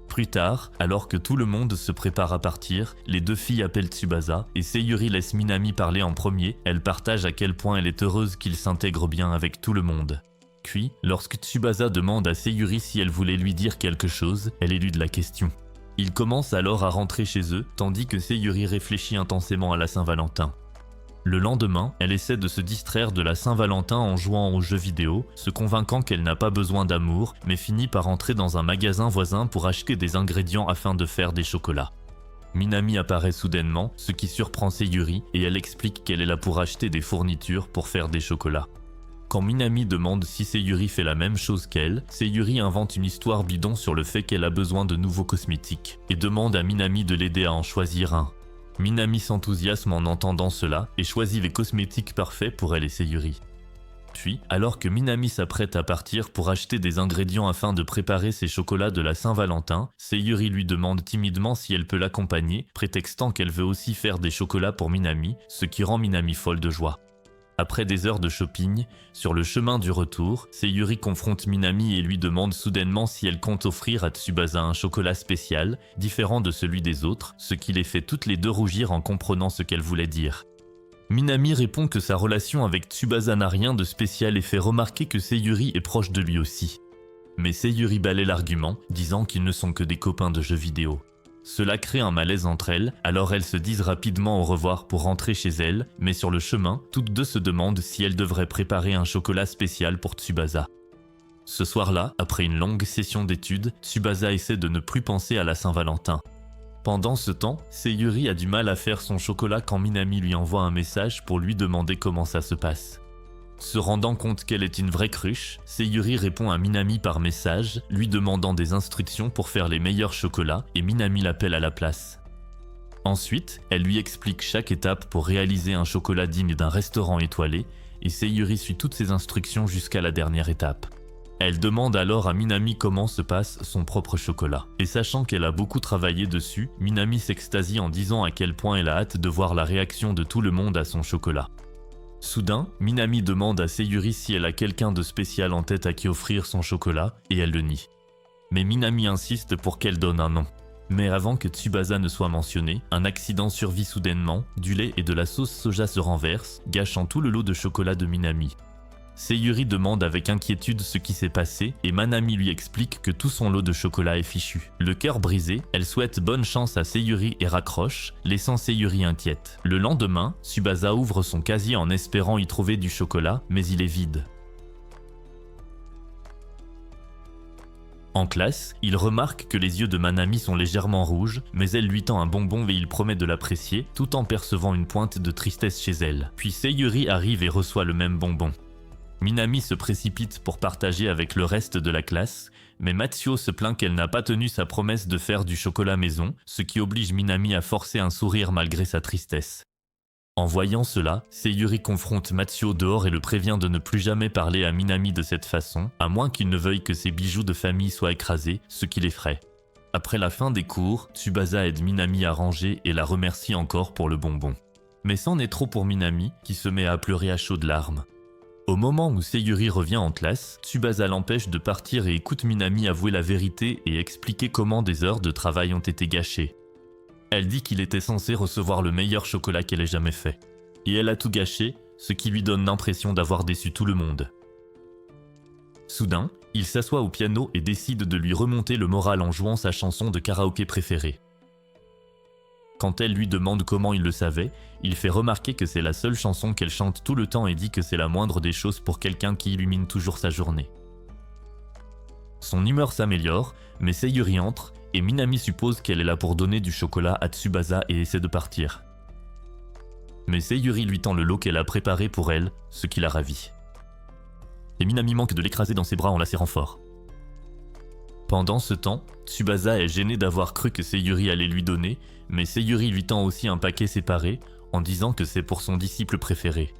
Plus tard, alors que tout le monde se prépare à partir, les deux filles appellent Tsubasa, et Sayuri laisse Minami parler en premier, elle partage à quel point elle est heureuse qu'il s'intègre bien avec tout le monde. Puis, lorsque Tsubasa demande à Sayuri si elle voulait lui dire quelque chose, elle élude la question. Ils commencent alors à rentrer chez eux, tandis que Sayuri réfléchit intensément à la Saint-Valentin. Le lendemain, elle essaie de se distraire de la Saint-Valentin en jouant aux jeux vidéo, se convainquant qu'elle n'a pas besoin d'amour, mais finit par entrer dans un magasin voisin pour acheter des ingrédients afin de faire des chocolats. Minami apparaît soudainement, ce qui surprend Sayuri, et elle explique qu'elle est là pour acheter des fournitures pour faire des chocolats. Quand Minami demande si Sayuri fait la même chose qu'elle, Sayuri invente une histoire bidon sur le fait qu'elle a besoin de nouveaux cosmétiques et demande à Minami de l'aider à en choisir un. Minami s'enthousiasme en entendant cela et choisit les cosmétiques parfaits pour elle et Sayuri. Puis, alors que Minami s'apprête à partir pour acheter des ingrédients afin de préparer ses chocolats de la Saint-Valentin, Sayuri lui demande timidement si elle peut l'accompagner, prétextant qu'elle veut aussi faire des chocolats pour Minami, ce qui rend Minami folle de joie. Après des heures de shopping, sur le chemin du retour, Sayuri confronte Minami et lui demande soudainement si elle compte offrir à Tsubasa un chocolat spécial, différent de celui des autres, ce qui les fait toutes les deux rougir en comprenant ce qu'elle voulait dire. Minami répond que sa relation avec Tsubasa n'a rien de spécial et fait remarquer que Sayuri est proche de lui aussi. Mais Sayuri balaie l'argument, disant qu'ils ne sont que des copains de jeux vidéo. Cela crée un malaise entre elles, alors elles se disent rapidement au revoir pour rentrer chez elles, mais sur le chemin, toutes deux se demandent si elles devraient préparer un chocolat spécial pour Tsubasa. Ce soir-là, après une longue session d'études, Tsubasa essaie de ne plus penser à la Saint-Valentin. Pendant ce temps, Sayuri a du mal à faire son chocolat quand Minami lui envoie un message pour lui demander comment ça se passe. Se rendant compte qu'elle est une vraie cruche, Sayuri répond à Minami par message, lui demandant des instructions pour faire les meilleurs chocolats et Minami l'appelle à la place. Ensuite, elle lui explique chaque étape pour réaliser un chocolat digne d'un restaurant étoilé et Sayuri suit toutes ses instructions jusqu'à la dernière étape. Elle demande alors à Minami comment se passe son propre chocolat. Et sachant qu'elle a beaucoup travaillé dessus, Minami s'extasie en disant à quel point elle a hâte de voir la réaction de tout le monde à son chocolat. Soudain, Minami demande à Sayuri si elle a quelqu'un de spécial en tête à qui offrir son chocolat, et elle le nie. Mais Minami insiste pour qu'elle donne un nom. Mais avant que Tsubasa ne soit mentionné, un accident survit soudainement, du lait et de la sauce soja se renversent, gâchant tout le lot de chocolat de Minami. Sayuri demande avec inquiétude ce qui s'est passé et Manami lui explique que tout son lot de chocolat est fichu. Le cœur brisé, elle souhaite bonne chance à Sayuri et raccroche, laissant Sayuri inquiète. Le lendemain, Tsubasa ouvre son casier en espérant y trouver du chocolat, mais il est vide. En classe, il remarque que les yeux de Manami sont légèrement rouges, mais elle lui tend un bonbon et il promet de l'apprécier, tout en percevant une pointe de tristesse chez elle. Puis Sayuri arrive et reçoit le même bonbon. Minami se précipite pour partager avec le reste de la classe, mais Matsuo se plaint qu'elle n'a pas tenu sa promesse de faire du chocolat maison, ce qui oblige Minami à forcer un sourire malgré sa tristesse. En voyant cela, Sayuri confronte Matsuo dehors et le prévient de ne plus jamais parler à Minami de cette façon, à moins qu'il ne veuille que ses bijoux de famille soient écrasés, ce qui l'effraie. Après la fin des cours, Tsubasa aide Minami à ranger et la remercie encore pour le bonbon. Mais c'en est trop pour Minami, qui se met à pleurer à chaudes larmes. Au moment où Sayuri revient en classe, Tsubasa l'empêche de partir et écoute Minami avouer la vérité et expliquer comment des heures de travail ont été gâchées. Elle dit qu'il était censé recevoir le meilleur chocolat qu'elle ait jamais fait. Et elle a tout gâché, ce qui lui donne l'impression d'avoir déçu tout le monde. Soudain, il s'assoit au piano et décide de lui remonter le moral en jouant sa chanson de karaoké préférée. Quand elle lui demande comment il le savait, il fait remarquer que c'est la seule chanson qu'elle chante tout le temps et dit que c'est la moindre des choses pour quelqu'un qui illumine toujours sa journée. Son humeur s'améliore, mais Sayuri entre et Minami suppose qu'elle est là pour donner du chocolat à Tsubasa et essaie de partir. Mais Sayuri lui tend le lot qu'elle a préparé pour elle, ce qui la ravit. Et Minami manque de l'écraser dans ses bras en la serrant fort. Pendant ce temps, Tsubasa est gêné d'avoir cru que Sayuri allait lui donner, mais Sayuri lui tend aussi un paquet séparé en disant que c'est pour son disciple préféré.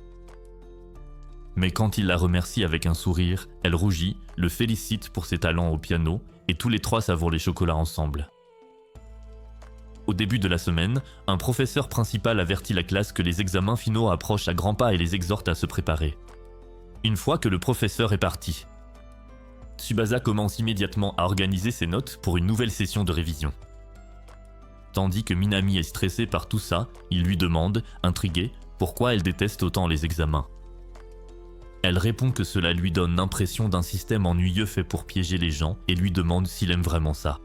Mais quand il la remercie avec un sourire, elle rougit, le félicite pour ses talents au piano et tous les trois savourent les chocolats ensemble. Au début de la semaine, un professeur principal avertit la classe que les examens finaux approchent à grands pas et les exhorte à se préparer. Une fois que le professeur est parti, Tsubasa commence immédiatement à organiser ses notes pour une nouvelle session de révision. Tandis que Minami est stressée par tout ça, il lui demande, intrigué, pourquoi elle déteste autant les examens. Elle répond que cela lui donne l'impression d'un système ennuyeux fait pour piéger les gens et lui demande s'il aime vraiment ça.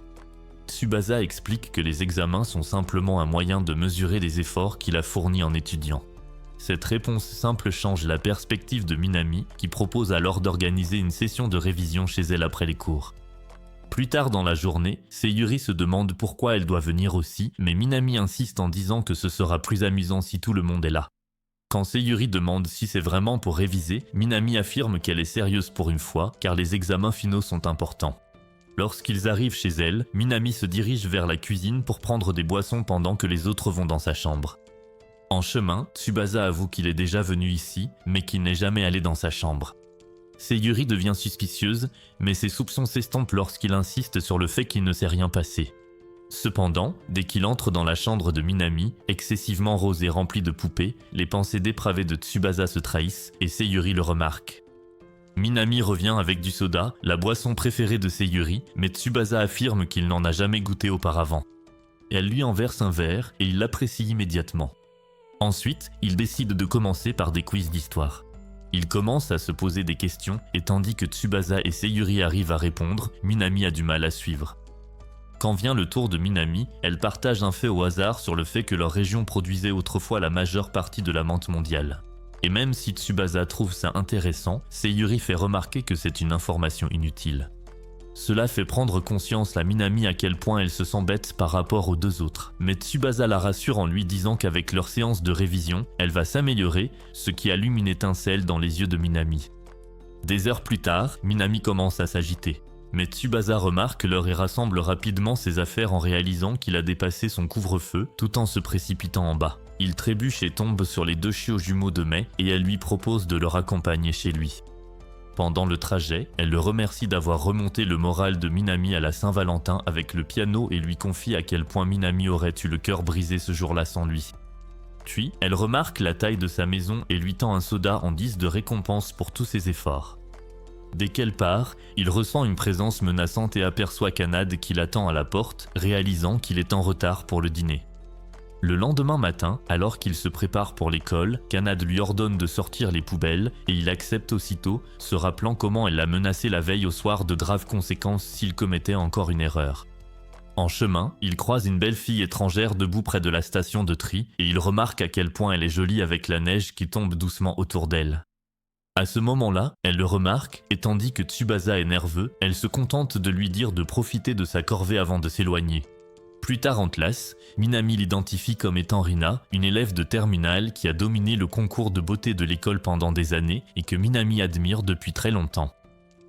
Tsubasa explique que les examens sont simplement un moyen de mesurer les efforts qu'il a fournis en étudiant. Cette réponse simple change la perspective de Minami, qui propose alors d'organiser une session de révision chez elle après les cours. Plus tard dans la journée, Sayuri se demande pourquoi elle doit venir aussi, mais Minami insiste en disant que ce sera plus amusant si tout le monde est là. Quand Sayuri demande si c'est vraiment pour réviser, Minami affirme qu'elle est sérieuse pour une fois, car les examens finaux sont importants. Lorsqu'ils arrivent chez elle, Minami se dirige vers la cuisine pour prendre des boissons pendant que les autres vont dans sa chambre. En chemin, Tsubasa avoue qu'il est déjà venu ici, mais qu'il n'est jamais allé dans sa chambre. Sayuri devient suspicieuse, mais ses soupçons s'estompent lorsqu'il insiste sur le fait qu'il ne s'est rien passé. Cependant, dès qu'il entre dans la chambre de Minami, excessivement rose et remplie de poupées, les pensées dépravées de Tsubasa se trahissent et Sayuri le remarque. Minami revient avec du soda, la boisson préférée de Sayuri, mais Tsubasa affirme qu'il n'en a jamais goûté auparavant. Elle lui en verse un verre et il l'apprécie immédiatement. Ensuite, il décide de commencer par des quiz d'histoire. Il commence à se poser des questions et tandis que Tsubasa et Sayuri arrivent à répondre, Minami a du mal à suivre. Quand vient le tour de Minami, elle partage un fait au hasard sur le fait que leur région produisait autrefois la majeure partie de la menthe mondiale. Et même si Tsubasa trouve ça intéressant, Sayuri fait remarquer que c'est une information inutile. Cela fait prendre conscience à Minami à quel point elle se sent bête par rapport aux deux autres. Mais Tsubasa la rassure en lui disant qu'avec leur séance de révision, elle va s'améliorer, ce qui allume une étincelle dans les yeux de Minami. Des heures plus tard, Minami commence à s'agiter. Mais Tsubasa remarque l'heure et rassemble rapidement ses affaires en réalisant qu'il a dépassé son couvre-feu tout en se précipitant en bas. Il trébuche et tombe sur les deux chiots jumeaux de Mai et elle lui propose de leur accompagner chez lui. Pendant le trajet, elle le remercie d'avoir remonté le moral de Minami à la Saint-Valentin avec le piano et lui confie à quel point Minami aurait eu le cœur brisé ce jour-là sans lui. Puis, elle remarque la taille de sa maison et lui tend un soda en guise de récompense pour tous ses efforts. Dès qu'elle part, il ressent une présence menaçante et aperçoit Kanade qui l'attend à la porte, réalisant qu'il est en retard pour le dîner. Le lendemain matin, alors qu'il se prépare pour l'école, Kanade lui ordonne de sortir les poubelles et il accepte aussitôt, se rappelant comment elle l'a menacé la veille au soir de graves conséquences s'il commettait encore une erreur. En chemin, il croise une belle fille étrangère debout près de la station de tri et il remarque à quel point elle est jolie avec la neige qui tombe doucement autour d'elle. À ce moment-là, elle le remarque et tandis que Tsubasa est nerveux, elle se contente de lui dire de profiter de sa corvée avant de s'éloigner. Plus tard en classe, Minami l'identifie comme étant Rina, une élève de terminale qui a dominé le concours de beauté de l'école pendant des années et que Minami admire depuis très longtemps.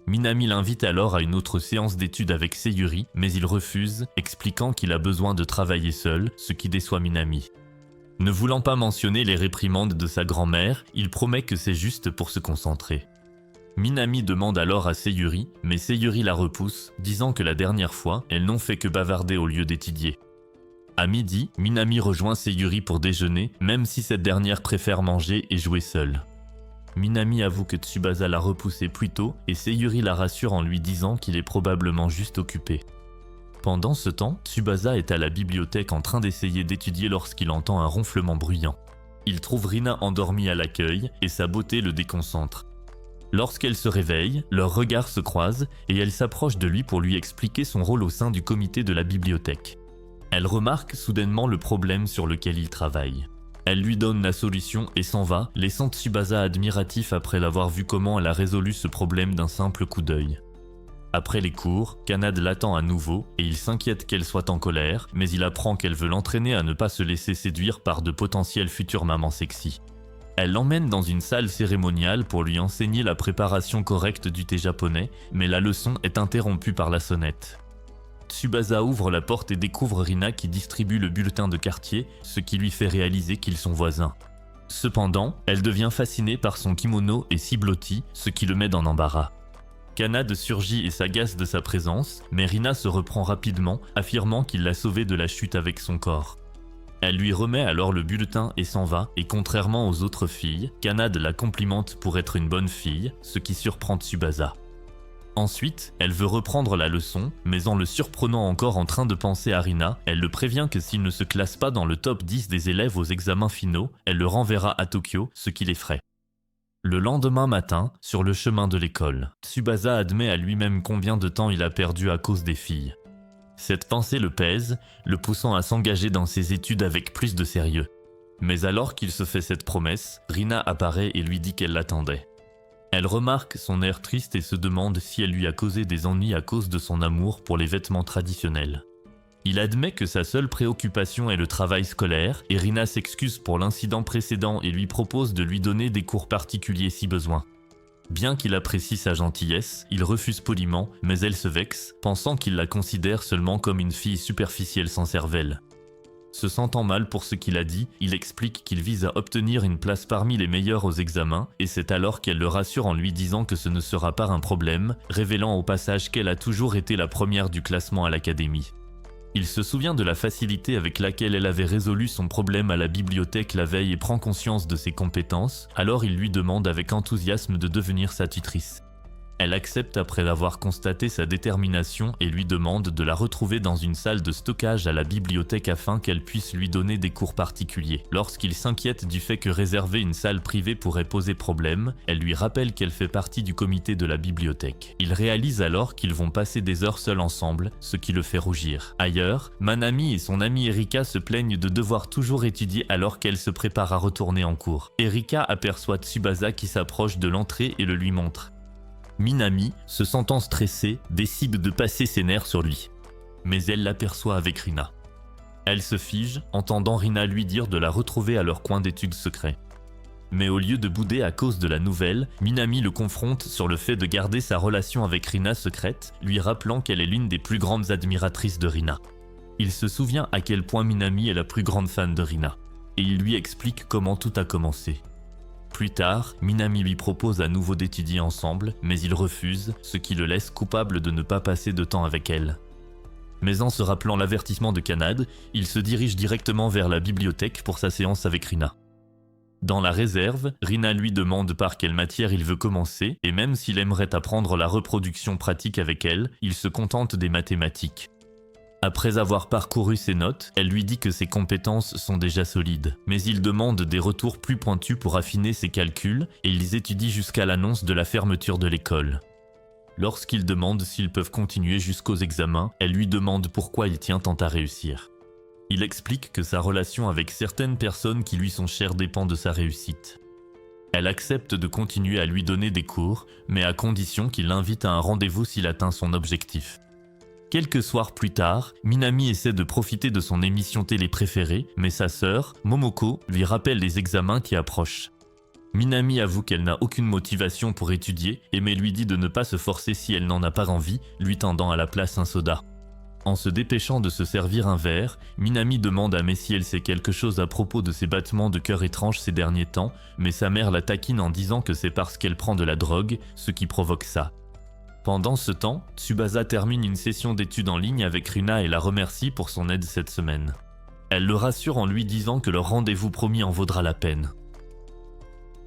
Minami l'invite alors à une autre séance d'études avec Sayuri, mais il refuse, expliquant qu'il a besoin de travailler seul, ce qui déçoit Minami. Ne voulant pas mentionner les réprimandes de sa grand-mère, il promet que c'est juste pour se concentrer. Minami demande alors à Sayuri, mais Sayuri la repousse, disant que la dernière fois, elles n'ont fait que bavarder au lieu d'étudier. À midi, Minami rejoint Sayuri pour déjeuner, même si cette dernière préfère manger et jouer seule. Minami avoue que Tsubasa l'a repoussé plus tôt et Sayuri la rassure en lui disant qu'il est probablement juste occupé. Pendant ce temps, Tsubasa est à la bibliothèque en train d'essayer d'étudier lorsqu'il entend un ronflement bruyant. Il trouve Rina endormie à l'accueil et sa beauté le déconcentre. Lorsqu'elle se réveille, leurs regards se croisent et elle s'approche de lui pour lui expliquer son rôle au sein du comité de la bibliothèque. Elle remarque soudainement le problème sur lequel il travaille. Elle lui donne la solution et s'en va, laissant Tsubasa admiratif après l'avoir vu comment elle a résolu ce problème d'un simple coup d'œil. Après les cours, Kanade l'attend à nouveau et il s'inquiète qu'elle soit en colère, mais il apprend qu'elle veut l'entraîner à ne pas se laisser séduire par de potentielles futures mamans sexy. Elle l'emmène dans une salle cérémoniale pour lui enseigner la préparation correcte du thé japonais, mais la leçon est interrompue par la sonnette. Tsubasa ouvre la porte et découvre Rina qui distribue le bulletin de quartier, ce qui lui fait réaliser qu'ils sont voisins. Cependant, elle devient fascinée par son kimono et si blotti, ce qui le met dans l'embarras. Kanade surgit et s'agace de sa présence, mais Rina se reprend rapidement, affirmant qu'il l'a sauvée de la chute avec son corps. Elle lui remet alors le bulletin et s'en va, et contrairement aux autres filles, Kanade la complimente pour être une bonne fille, ce qui surprend Tsubasa. Ensuite, elle veut reprendre la leçon, mais en le surprenant encore en train de penser à Rina, elle le prévient que s'il ne se classe pas dans le top 10 des élèves aux examens finaux, elle le renverra à Tokyo, ce qui l'effraie. Le lendemain matin, sur le chemin de l'école, Tsubasa admet à lui-même combien de temps il a perdu à cause des filles. Cette pensée le pèse, le poussant à s'engager dans ses études avec plus de sérieux. Mais alors qu'il se fait cette promesse, Rina apparaît et lui dit qu'elle l'attendait. Elle remarque son air triste et se demande si elle lui a causé des ennuis à cause de son amour pour les vêtements traditionnels. Il admet que sa seule préoccupation est le travail scolaire et Rina s'excuse pour l'incident précédent et lui propose de lui donner des cours particuliers si besoin. Bien qu'il apprécie sa gentillesse, il refuse poliment, mais elle se vexe, pensant qu'il la considère seulement comme une fille superficielle sans cervelle. Se sentant mal pour ce qu'il a dit, il explique qu'il vise à obtenir une place parmi les meilleurs aux examens, et c'est alors qu'elle le rassure en lui disant que ce ne sera pas un problème, révélant au passage qu'elle a toujours été la première du classement à l'académie. Il se souvient de la facilité avec laquelle elle avait résolu son problème à la bibliothèque la veille et prend conscience de ses compétences, alors il lui demande avec enthousiasme de devenir sa tutrice. Elle accepte après avoir constaté sa détermination et lui demande de la retrouver dans une salle de stockage à la bibliothèque afin qu'elle puisse lui donner des cours particuliers. Lorsqu'il s'inquiète du fait que réserver une salle privée pourrait poser problème, elle lui rappelle qu'elle fait partie du comité de la bibliothèque. Il réalise alors qu'ils vont passer des heures seuls ensemble, ce qui le fait rougir. Ailleurs, Manami et son amie Erika se plaignent de devoir toujours étudier alors qu'elle se prépare à retourner en cours. Erika aperçoit Tsubasa qui s'approche de l'entrée et le lui montre. Minami, se sentant stressée, décide de passer ses nerfs sur lui. Mais elle l'aperçoit avec Rina. Elle se fige, entendant Rina lui dire de la retrouver à leur coin d'études secret. Mais au lieu de bouder à cause de la nouvelle, Minami le confronte sur le fait de garder sa relation avec Rina secrète, lui rappelant qu'elle est l'une des plus grandes admiratrices de Rina. Il se souvient à quel point Minami est la plus grande fan de Rina, et il lui explique comment tout a commencé. Plus tard, Minami lui propose à nouveau d'étudier ensemble, mais il refuse, ce qui le laisse coupable de ne pas passer de temps avec elle. Mais en se rappelant l'avertissement de Kanade, il se dirige directement vers la bibliothèque pour sa séance avec Rina. Dans la réserve, Rina lui demande par quelle matière il veut commencer, et même s'il aimerait apprendre la reproduction pratique avec elle, il se contente des mathématiques. Après avoir parcouru ses notes, elle lui dit que ses compétences sont déjà solides, mais il demande des retours plus pointus pour affiner ses calculs et ils étudient jusqu'à l'annonce de la fermeture de l'école. Lorsqu'il demande s'ils peuvent continuer jusqu'aux examens, elle lui demande pourquoi il tient tant à réussir. Il explique que sa relation avec certaines personnes qui lui sont chères dépend de sa réussite. Elle accepte de continuer à lui donner des cours, mais à condition qu'il l'invite à un rendez-vous s'il atteint son objectif. Quelques soirs plus tard, Minami essaie de profiter de son émission télé préférée, mais sa sœur, Momoko, lui rappelle les examens qui approchent. Minami avoue qu'elle n'a aucune motivation pour étudier, mais lui dit de ne pas se forcer si elle n'en a pas envie, lui tendant à la place un soda. En se dépêchant de se servir un verre, Minami demande à Mai si elle sait quelque chose à propos de ses battements de cœur étranges ces derniers temps, mais sa mère la taquine en disant que c'est parce qu'elle prend de la drogue, ce qui provoque ça. Pendant ce temps, Tsubasa termine une session d'études en ligne avec Rina et la remercie pour son aide cette semaine. Elle le rassure en lui disant que leur rendez-vous promis en vaudra la peine.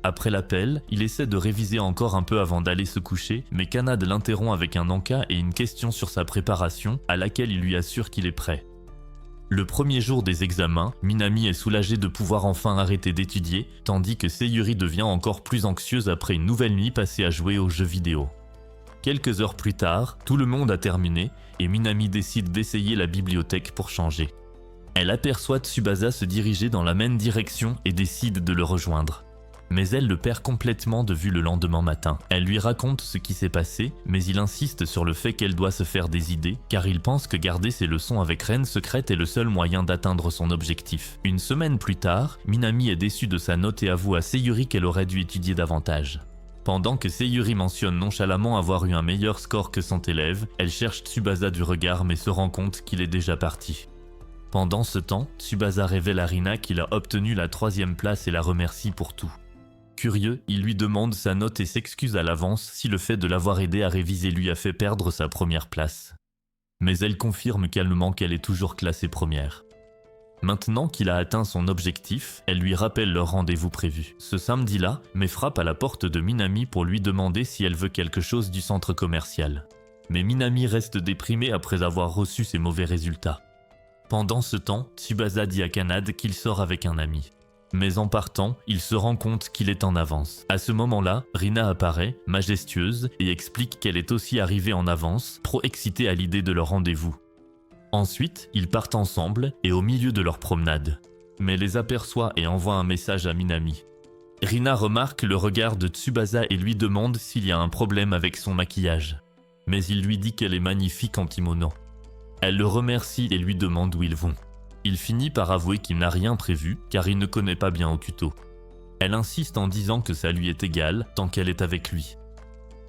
Après l'appel, il essaie de réviser encore un peu avant d'aller se coucher, mais Kanade l'interrompt avec un encas et une question sur sa préparation, à laquelle il lui assure qu'il est prêt. Le premier jour des examens, Minami est soulagée de pouvoir enfin arrêter d'étudier, tandis que Sayuri devient encore plus anxieuse après une nouvelle nuit passée à jouer aux jeux vidéo. Quelques heures plus tard, tout le monde a terminé et Minami décide d'essayer la bibliothèque pour changer. Elle aperçoit Tsubasa se diriger dans la même direction et décide de le rejoindre. Mais elle le perd complètement de vue le lendemain matin. Elle lui raconte ce qui s'est passé, mais il insiste sur le fait qu'elle doit se faire des idées, car il pense que garder ses leçons avec Reine Secrète est le seul moyen d'atteindre son objectif. Une semaine plus tard, Minami est déçue de sa note et avoue à Sayuri qu'elle aurait dû étudier davantage. Pendant que Sayuri mentionne nonchalamment avoir eu un meilleur score que son élève, elle cherche Tsubasa du regard mais se rend compte qu'il est déjà parti. Pendant ce temps, Tsubasa révèle à Rina qu'il a obtenu la 3e place et la remercie pour tout. Curieux, il lui demande sa note et s'excuse à l'avance si le fait de l'avoir aidé à réviser lui a fait perdre sa première place. Mais elle confirme calmement qu'elle est toujours classée première. Maintenant qu'il a atteint son objectif, elle lui rappelle leur rendez-vous prévu. Ce samedi-là, Mai frappe à la porte de Minami pour lui demander si elle veut quelque chose du centre commercial. Mais Minami reste déprimée après avoir reçu ses mauvais résultats. Pendant ce temps, Tsubasa dit à Kanade qu'il sort avec un ami. Mais en partant, il se rend compte qu'il est en avance. À ce moment-là, Rina apparaît, majestueuse, et explique qu'elle est aussi arrivée en avance, trop excitée à l'idée de leur rendez-vous. Ensuite, ils partent ensemble et au milieu de leur promenade. Mais les aperçoit et envoie un message à Minami. Rina remarque le regard de Tsubasa et lui demande s'il y a un problème avec son maquillage. Mais il lui dit qu'elle est magnifique en kimono. Elle le remercie et lui demande où ils vont. Il finit par avouer qu'il n'a rien prévu car il ne connaît pas bien Hokuto. Elle insiste en disant que ça lui est égal tant qu'elle est avec lui.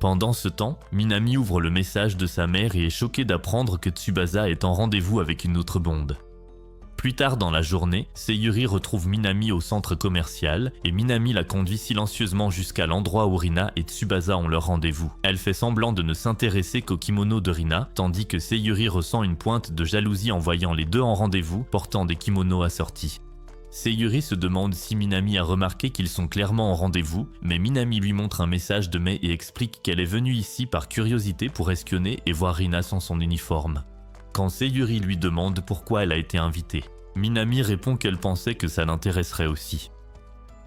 Pendant ce temps, Minami ouvre le message de sa mère et est choquée d'apprendre que Tsubasa est en rendez-vous avec une autre blonde. Plus tard dans la journée, Sayuri retrouve Minami au centre commercial et Minami la conduit silencieusement jusqu'à l'endroit où Rina et Tsubasa ont leur rendez-vous. Elle fait semblant de ne s'intéresser qu'au kimono de Rina, tandis que Sayuri ressent une pointe de jalousie en voyant les deux en rendez-vous portant des kimonos assortis. Sayuri se demande si Minami a remarqué qu'ils sont clairement en rendez-vous, mais Minami lui montre un message de Mai et explique qu'elle est venue ici par curiosité pour espionner et voir Rina sans son uniforme. Quand Sayuri lui demande pourquoi elle a été invitée, Minami répond qu'elle pensait que ça l'intéresserait aussi.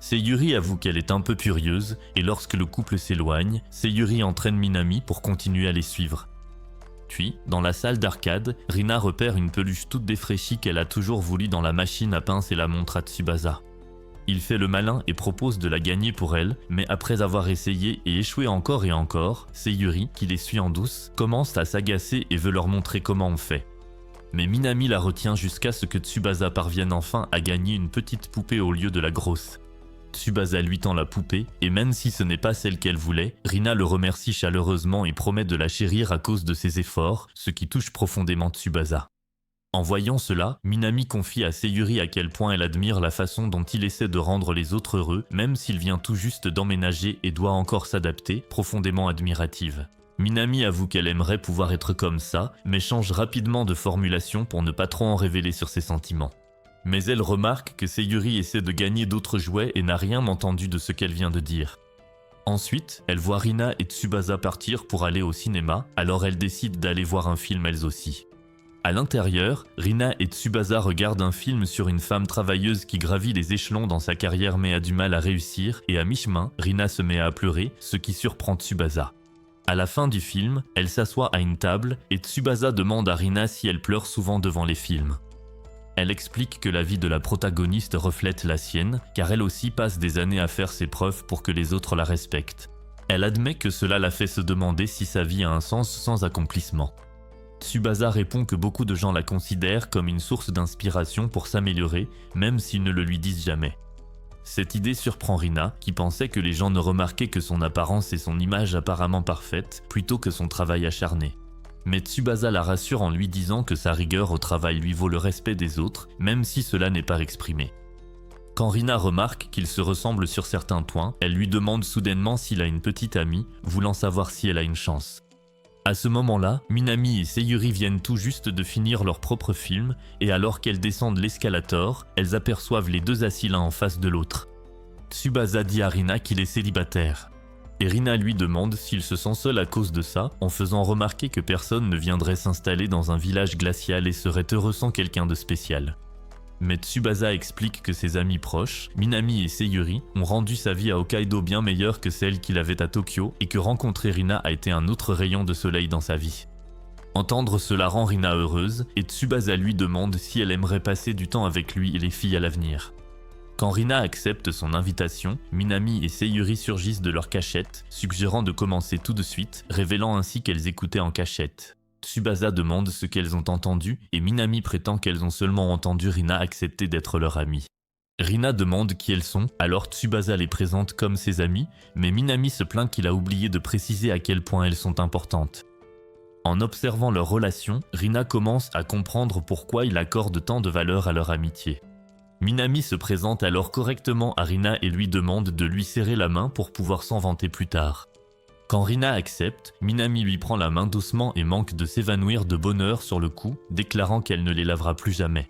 Sayuri avoue qu'elle est un peu curieuse et lorsque le couple s'éloigne, Sayuri entraîne Minami pour continuer à les suivre. Puis, dans la salle d'arcade, Rina repère une peluche toute défraîchie qu'elle a toujours voulu dans la machine à pince et la montre à Tsubasa. Il fait le malin et propose de la gagner pour elle, mais après avoir essayé et échoué encore et encore, Sayuri, qui les suit en douce, commence à s'agacer et veut leur montrer comment on fait. Mais Minami la retient jusqu'à ce que Tsubasa parvienne enfin à gagner une petite poupée au lieu de la grosse. Tsubasa lui tend la poupée, et même si ce n'est pas celle qu'elle voulait, Rina le remercie chaleureusement et promet de la chérir à cause de ses efforts, ce qui touche profondément Tsubasa. En voyant cela, Minami confie à Sayuri à quel point elle admire la façon dont il essaie de rendre les autres heureux, même s'il vient tout juste d'emménager et doit encore s'adapter, profondément admirative. Minami avoue qu'elle aimerait pouvoir être comme ça, mais change rapidement de formulation pour ne pas trop en révéler sur ses sentiments. Mais elle remarque que Sayuri essaie de gagner d'autres jouets et n'a rien entendu de ce qu'elle vient de dire. Ensuite, elle voit Rina et Tsubasa partir pour aller au cinéma, alors elle décide d'aller voir un film elles aussi. À l'intérieur, Rina et Tsubasa regardent un film sur une femme travailleuse qui gravit les échelons dans sa carrière mais a du mal à réussir, et à mi-chemin, Rina se met à pleurer, ce qui surprend Tsubasa. À la fin du film, elle s'assoit à une table et Tsubasa demande à Rina si elle pleure souvent devant les films. Elle explique que la vie de la protagoniste reflète la sienne, car elle aussi passe des années à faire ses preuves pour que les autres la respectent. Elle admet que cela la fait se demander si sa vie a un sens sans accomplissement. Tsubasa répond que beaucoup de gens la considèrent comme une source d'inspiration pour s'améliorer, même s'ils ne le lui disent jamais. Cette idée surprend Rina, qui pensait que les gens ne remarquaient que son apparence et son image apparemment parfaite, plutôt que son travail acharné. Mais Tsubasa la rassure en lui disant que sa rigueur au travail lui vaut le respect des autres, même si cela n'est pas exprimé. Quand Rina remarque qu'il se ressemble sur certains points, elle lui demande soudainement s'il a une petite amie, voulant savoir si elle a une chance. À ce moment-là, Minami et Sayuri viennent tout juste de finir leur propre film, et alors qu'elles descendent l'escalator, elles aperçoivent les deux assis l'un en face de l'autre. Tsubasa dit à Rina qu'il est célibataire. Et Rina lui demande s'il se sent seul à cause de ça, en faisant remarquer que personne ne viendrait s'installer dans un village glacial et serait heureux sans quelqu'un de spécial. Mais Tsubasa explique que ses amis proches, Minami et Sayuri, ont rendu sa vie à Hokkaido bien meilleure que celle qu'il avait à Tokyo et que rencontrer Rina a été un autre rayon de soleil dans sa vie. Entendre cela rend Rina heureuse et Tsubasa lui demande si elle aimerait passer du temps avec lui et les filles à l'avenir. Quand Rina accepte son invitation, Minami et Sayuri surgissent de leur cachette, suggérant de commencer tout de suite, révélant ainsi qu'elles écoutaient en cachette. Tsubasa demande ce qu'elles ont entendu et Minami prétend qu'elles ont seulement entendu Rina accepter d'être leur amie. Rina demande qui elles sont, alors Tsubasa les présente comme ses amies, mais Minami se plaint qu'il a oublié de préciser à quel point elles sont importantes. En observant leur relation, Rina commence à comprendre pourquoi il accorde tant de valeur à leur amitié. Minami se présente alors correctement à Rina et lui demande de lui serrer la main pour pouvoir s'en vanter plus tard. Quand Rina accepte, Minami lui prend la main doucement et manque de s'évanouir de bonheur sur le coup, déclarant qu'elle ne les lavera plus jamais.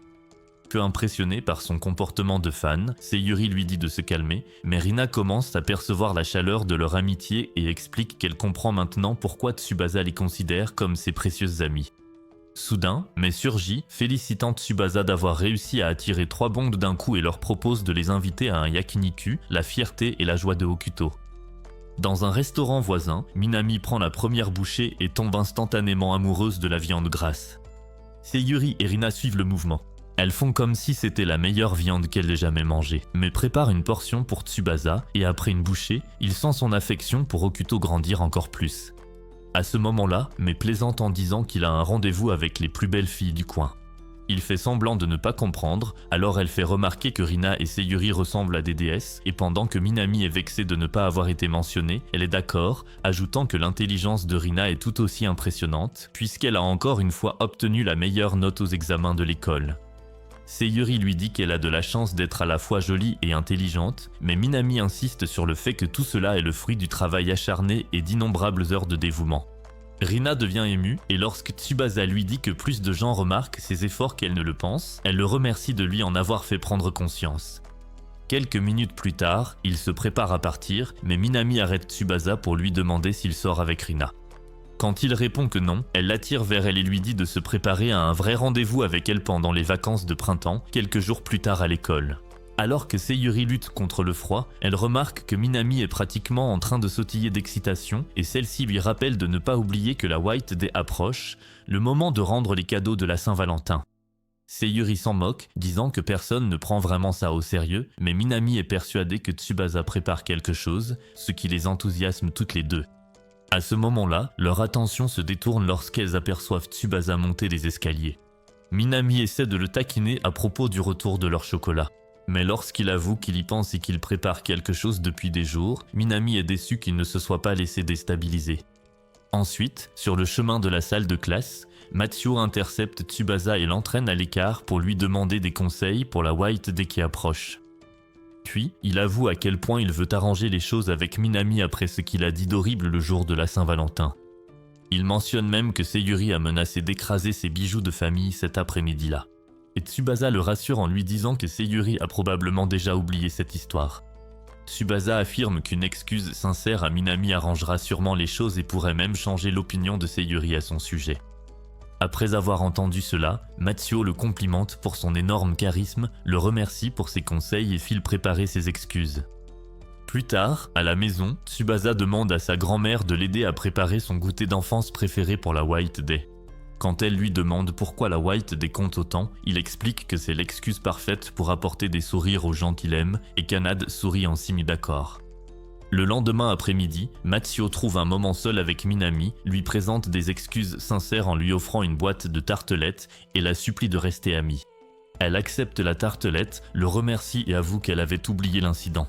Peu impressionnée par son comportement de fan, Sayuri lui dit de se calmer, mais Rina commence à percevoir la chaleur de leur amitié et explique qu'elle comprend maintenant pourquoi Tsubasa les considère comme ses précieuses amies. Soudain, Mai surgit, félicitant Tsubasa d'avoir réussi à attirer 3 bondes d'un coup et leur propose de les inviter à un yakiniku, la fierté et la joie de Hokuto. Dans un restaurant voisin, Minami prend la première bouchée et tombe instantanément amoureuse de la viande grasse. Sayuri et Rina suivent le mouvement. Elles font comme si c'était la meilleure viande qu'elle ait jamais mangée, mais préparent une portion pour Tsubasa et après une bouchée, il sent son affection pour Hokuto grandir encore plus. À ce moment-là, Mai plaisante en disant qu'il a un rendez-vous avec les plus belles filles du coin. Il fait semblant de ne pas comprendre, alors elle fait remarquer que Rina et Sayuri ressemblent à des déesses, et pendant que Minami est vexée de ne pas avoir été mentionnée, elle est d'accord, ajoutant que l'intelligence de Rina est tout aussi impressionnante, puisqu'elle a encore une fois obtenu la meilleure note aux examens de l'école. Sayuri lui dit qu'elle a de la chance d'être à la fois jolie et intelligente, mais Minami insiste sur le fait que tout cela est le fruit du travail acharné et d'innombrables heures de dévouement. Rina devient émue et lorsque Tsubasa lui dit que plus de gens remarquent ses efforts qu'elle ne le pense, elle le remercie de lui en avoir fait prendre conscience. Quelques minutes plus tard, il se prépare à partir, mais Minami arrête Tsubasa pour lui demander s'il sort avec Rina. Quand il répond que non, elle l'attire vers elle et lui dit de se préparer à un vrai rendez-vous avec elle pendant les vacances de printemps, quelques jours plus tard à l'école. Alors que Sayuri lutte contre le froid, elle remarque que Minami est pratiquement en train de sautiller d'excitation et celle-ci lui rappelle de ne pas oublier que la White Day approche, le moment de rendre les cadeaux de la Saint-Valentin. Sayuri s'en moque, disant que personne ne prend vraiment ça au sérieux, mais Minami est persuadée que Tsubasa prépare quelque chose, ce qui les enthousiasme toutes les deux. À ce moment-là, leur attention se détourne lorsqu'elles aperçoivent Tsubasa monter les escaliers. Minami essaie de le taquiner à propos du retour de leur chocolat. Mais lorsqu'il avoue qu'il y pense et qu'il prépare quelque chose depuis des jours, Minami est déçu qu'il ne se soit pas laissé déstabiliser. Ensuite, sur le chemin de la salle de classe, Matsuo intercepte Tsubasa et l'entraîne à l'écart pour lui demander des conseils pour la White Day qui approche. Puis, il avoue à quel point il veut arranger les choses avec Minami après ce qu'il a dit d'horrible le jour de la Saint-Valentin. Il mentionne même que Sayuri a menacé d'écraser ses bijoux de famille cet après-midi-là. Et Tsubasa le rassure en lui disant que Sayuri a probablement déjà oublié cette histoire. Tsubasa affirme qu'une excuse sincère à Minami arrangera sûrement les choses et pourrait même changer l'opinion de Sayuri à son sujet. Après avoir entendu cela, Matsuo le complimente pour son énorme charisme, le remercie pour ses conseils et file préparer ses excuses. Plus tard, à la maison, Tsubasa demande à sa grand-mère de l'aider à préparer son goûter d'enfance préféré pour la White Day. Quand elle lui demande pourquoi la White Day compte autant, il explique que c'est l'excuse parfaite pour apporter des sourires aux gens qu'il aime et Kanade sourit en signe d'accord. Le lendemain après-midi, Matsuo trouve un moment seul avec Minami, lui présente des excuses sincères en lui offrant une boîte de tartelettes et la supplie de rester amie. Elle accepte la tartelette, le remercie et avoue qu'elle avait oublié l'incident.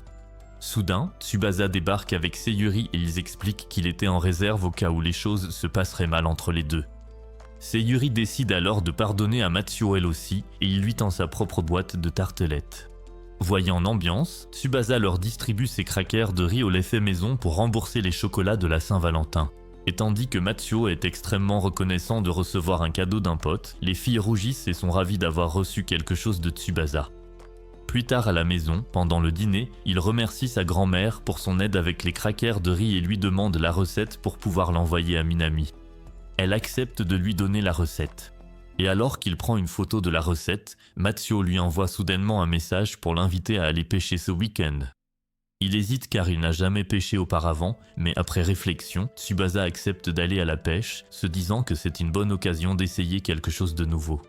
Soudain, Tsubasa débarque avec Sayuri et ils expliquent qu'il était en réserve au cas où les choses se passeraient mal entre les deux. Sayuri décide alors de pardonner à Matsuo elle aussi et il lui tend sa propre boîte de tartelettes. Voyant l'ambiance, Tsubasa leur distribue ses crackers de riz au lait fait maison pour rembourser les chocolats de la Saint-Valentin. Et tandis que Matsuo est extrêmement reconnaissant de recevoir un cadeau d'un pote, les filles rougissent et sont ravies d'avoir reçu quelque chose de Tsubasa. Plus tard à la maison, pendant le dîner, il remercie sa grand-mère pour son aide avec les crackers de riz et lui demande la recette pour pouvoir l'envoyer à Minami. Elle accepte de lui donner la recette. Et alors qu'il prend une photo de la recette, Matsuo lui envoie soudainement un message pour l'inviter à aller pêcher ce week-end. Il hésite car il n'a jamais pêché auparavant, mais après réflexion, Tsubasa accepte d'aller à la pêche, se disant que c'est une bonne occasion d'essayer quelque chose de nouveau.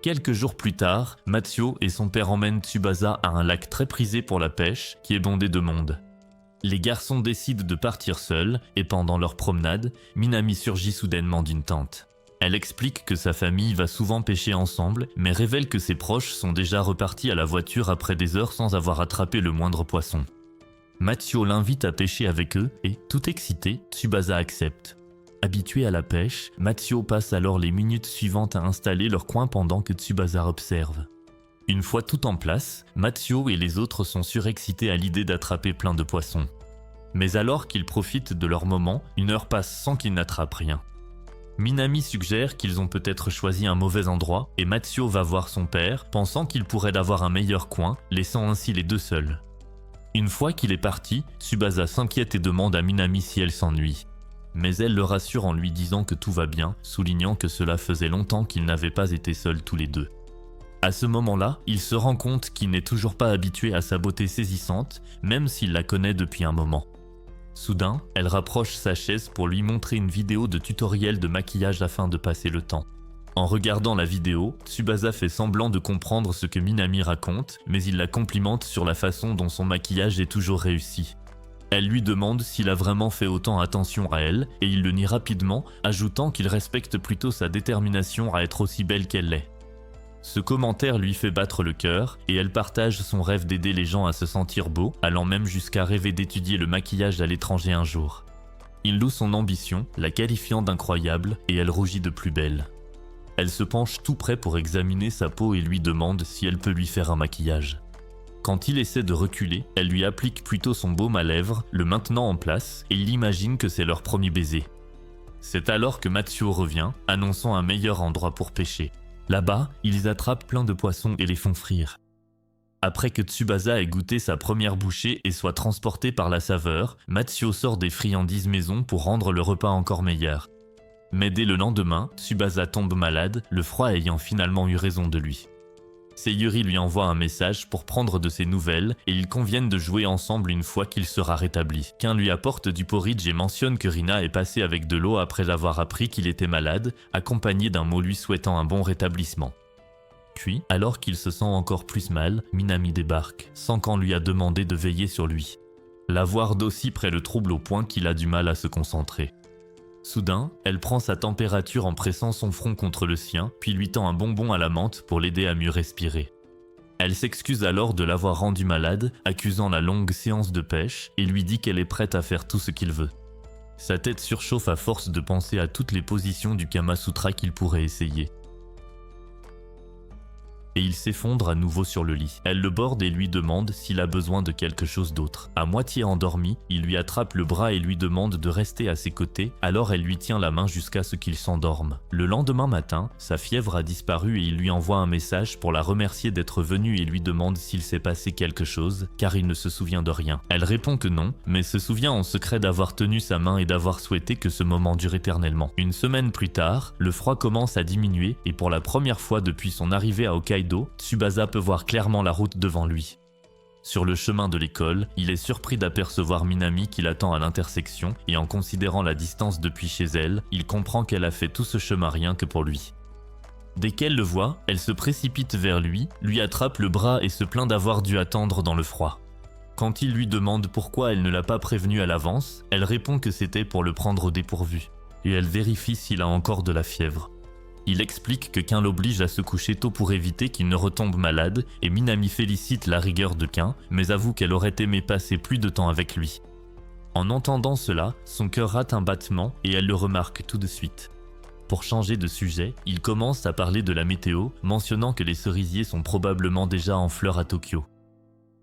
Quelques jours plus tard, Matsuo et son père emmènent Tsubasa à un lac très prisé pour la pêche, qui est bondé de monde. Les garçons décident de partir seuls, et pendant leur promenade, Minami surgit soudainement d'une tente. Elle explique que sa famille va souvent pêcher ensemble, mais révèle que ses proches sont déjà repartis à la voiture après des heures sans avoir attrapé le moindre poisson. Matsuo l'invite à pêcher avec eux et, tout excité, Tsubasa accepte. Habitué à la pêche, Matsuo passe alors les minutes suivantes à installer leur coin pendant que Tsubasa observe. Une fois tout en place, Matsuo et les autres sont surexcités à l'idée d'attraper plein de poissons. Mais alors qu'ils profitent de leur moment, une heure passe sans qu'ils n'attrapent rien. Minami suggère qu'ils ont peut-être choisi un mauvais endroit et Matsuo va voir son père, pensant qu'il pourrait avoir un meilleur coin, laissant ainsi les deux seuls. Une fois qu'il est parti, Tsubasa s'inquiète et demande à Minami si elle s'ennuie. Mais elle le rassure en lui disant que tout va bien, soulignant que cela faisait longtemps qu'ils n'avaient pas été seuls tous les deux. À ce moment-là, il se rend compte qu'il n'est toujours pas habitué à sa beauté saisissante, même s'il la connaît depuis un moment. Soudain, elle rapproche sa chaise pour lui montrer une vidéo de tutoriel de maquillage afin de passer le temps. En regardant la vidéo, Tsubasa fait semblant de comprendre ce que Minami raconte, mais il la complimente sur la façon dont son maquillage est toujours réussi. Elle lui demande s'il a vraiment fait autant attention à elle, et il le nie rapidement, ajoutant qu'il respecte plutôt sa détermination à être aussi belle qu'elle l'est. Ce commentaire lui fait battre le cœur et elle partage son rêve d'aider les gens à se sentir beaux, allant même jusqu'à rêver d'étudier le maquillage à l'étranger un jour. Il loue son ambition, la qualifiant d'incroyable et elle rougit de plus belle. Elle se penche tout près pour examiner sa peau et lui demande si elle peut lui faire un maquillage. Quand il essaie de reculer, elle lui applique plutôt son baume à lèvres, le maintenant en place et il imagine que c'est leur premier baiser. C'est alors que Matsuo revient, annonçant un meilleur endroit pour pêcher. Là-bas, ils attrapent plein de poissons et les font frire. Après que Tsubasa ait goûté sa première bouchée et soit transporté par la saveur, Matsuo sort des friandises maison pour rendre le repas encore meilleur. Mais dès le lendemain, Tsubasa tombe malade, le froid ayant finalement eu raison de lui. Sayuri lui envoie un message pour prendre de ses nouvelles et ils conviennent de jouer ensemble une fois qu'il sera rétabli. Qu'un lui apporte du porridge et mentionne que Rina est passée avec de l'eau après avoir appris qu'il était malade, accompagné d'un mot lui souhaitant un bon rétablissement. Puis, alors qu'il se sent encore plus mal, Minami débarque, sans qu'on lui a demandé de veiller sur lui. La voir d'aussi près le trouble au point qu'il a du mal à se concentrer. Soudain, elle prend sa température en pressant son front contre le sien, puis lui tend un bonbon à la menthe pour l'aider à mieux respirer. Elle s'excuse alors de l'avoir rendu malade, accusant la longue séance de pêche, et lui dit qu'elle est prête à faire tout ce qu'il veut. Sa tête surchauffe à force de penser à toutes les positions du Kama Sutra qu'il pourrait essayer. Et il s'effondre à nouveau sur le lit. Elle le borde et lui demande s'il a besoin de quelque chose d'autre. À moitié endormi, il lui attrape le bras et lui demande de rester à ses côtés, alors elle lui tient la main jusqu'à ce qu'il s'endorme. Le lendemain matin, sa fièvre a disparu et il lui envoie un message pour la remercier d'être venue et lui demande s'il s'est passé quelque chose, car il ne se souvient de rien. Elle répond que non, mais se souvient en secret d'avoir tenu sa main et d'avoir souhaité que ce moment dure éternellement. Une semaine plus tard, le froid commence à diminuer et pour la première fois depuis son arrivée à Hokkaido, Tsubasa peut voir clairement la route devant lui. Sur le chemin de l'école, il est surpris d'apercevoir Minami qui l'attend à l'intersection et en considérant la distance depuis chez elle, il comprend qu'elle a fait tout ce chemin rien que pour lui. Dès qu'elle le voit, elle se précipite vers lui attrape le bras et se plaint d'avoir dû attendre dans le froid. Quand il lui demande pourquoi elle ne l'a pas prévenu à l'avance, elle répond que c'était pour le prendre au dépourvu. Et elle vérifie s'il a encore de la fièvre. Il explique que Kain l'oblige à se coucher tôt pour éviter qu'il ne retombe malade et Minami félicite la rigueur de Kain, mais avoue qu'elle aurait aimé passer plus de temps avec lui. En entendant cela, son cœur rate un battement et elle le remarque tout de suite. Pour changer de sujet, il commence à parler de la météo, mentionnant que les cerisiers sont probablement déjà en fleurs à Tokyo.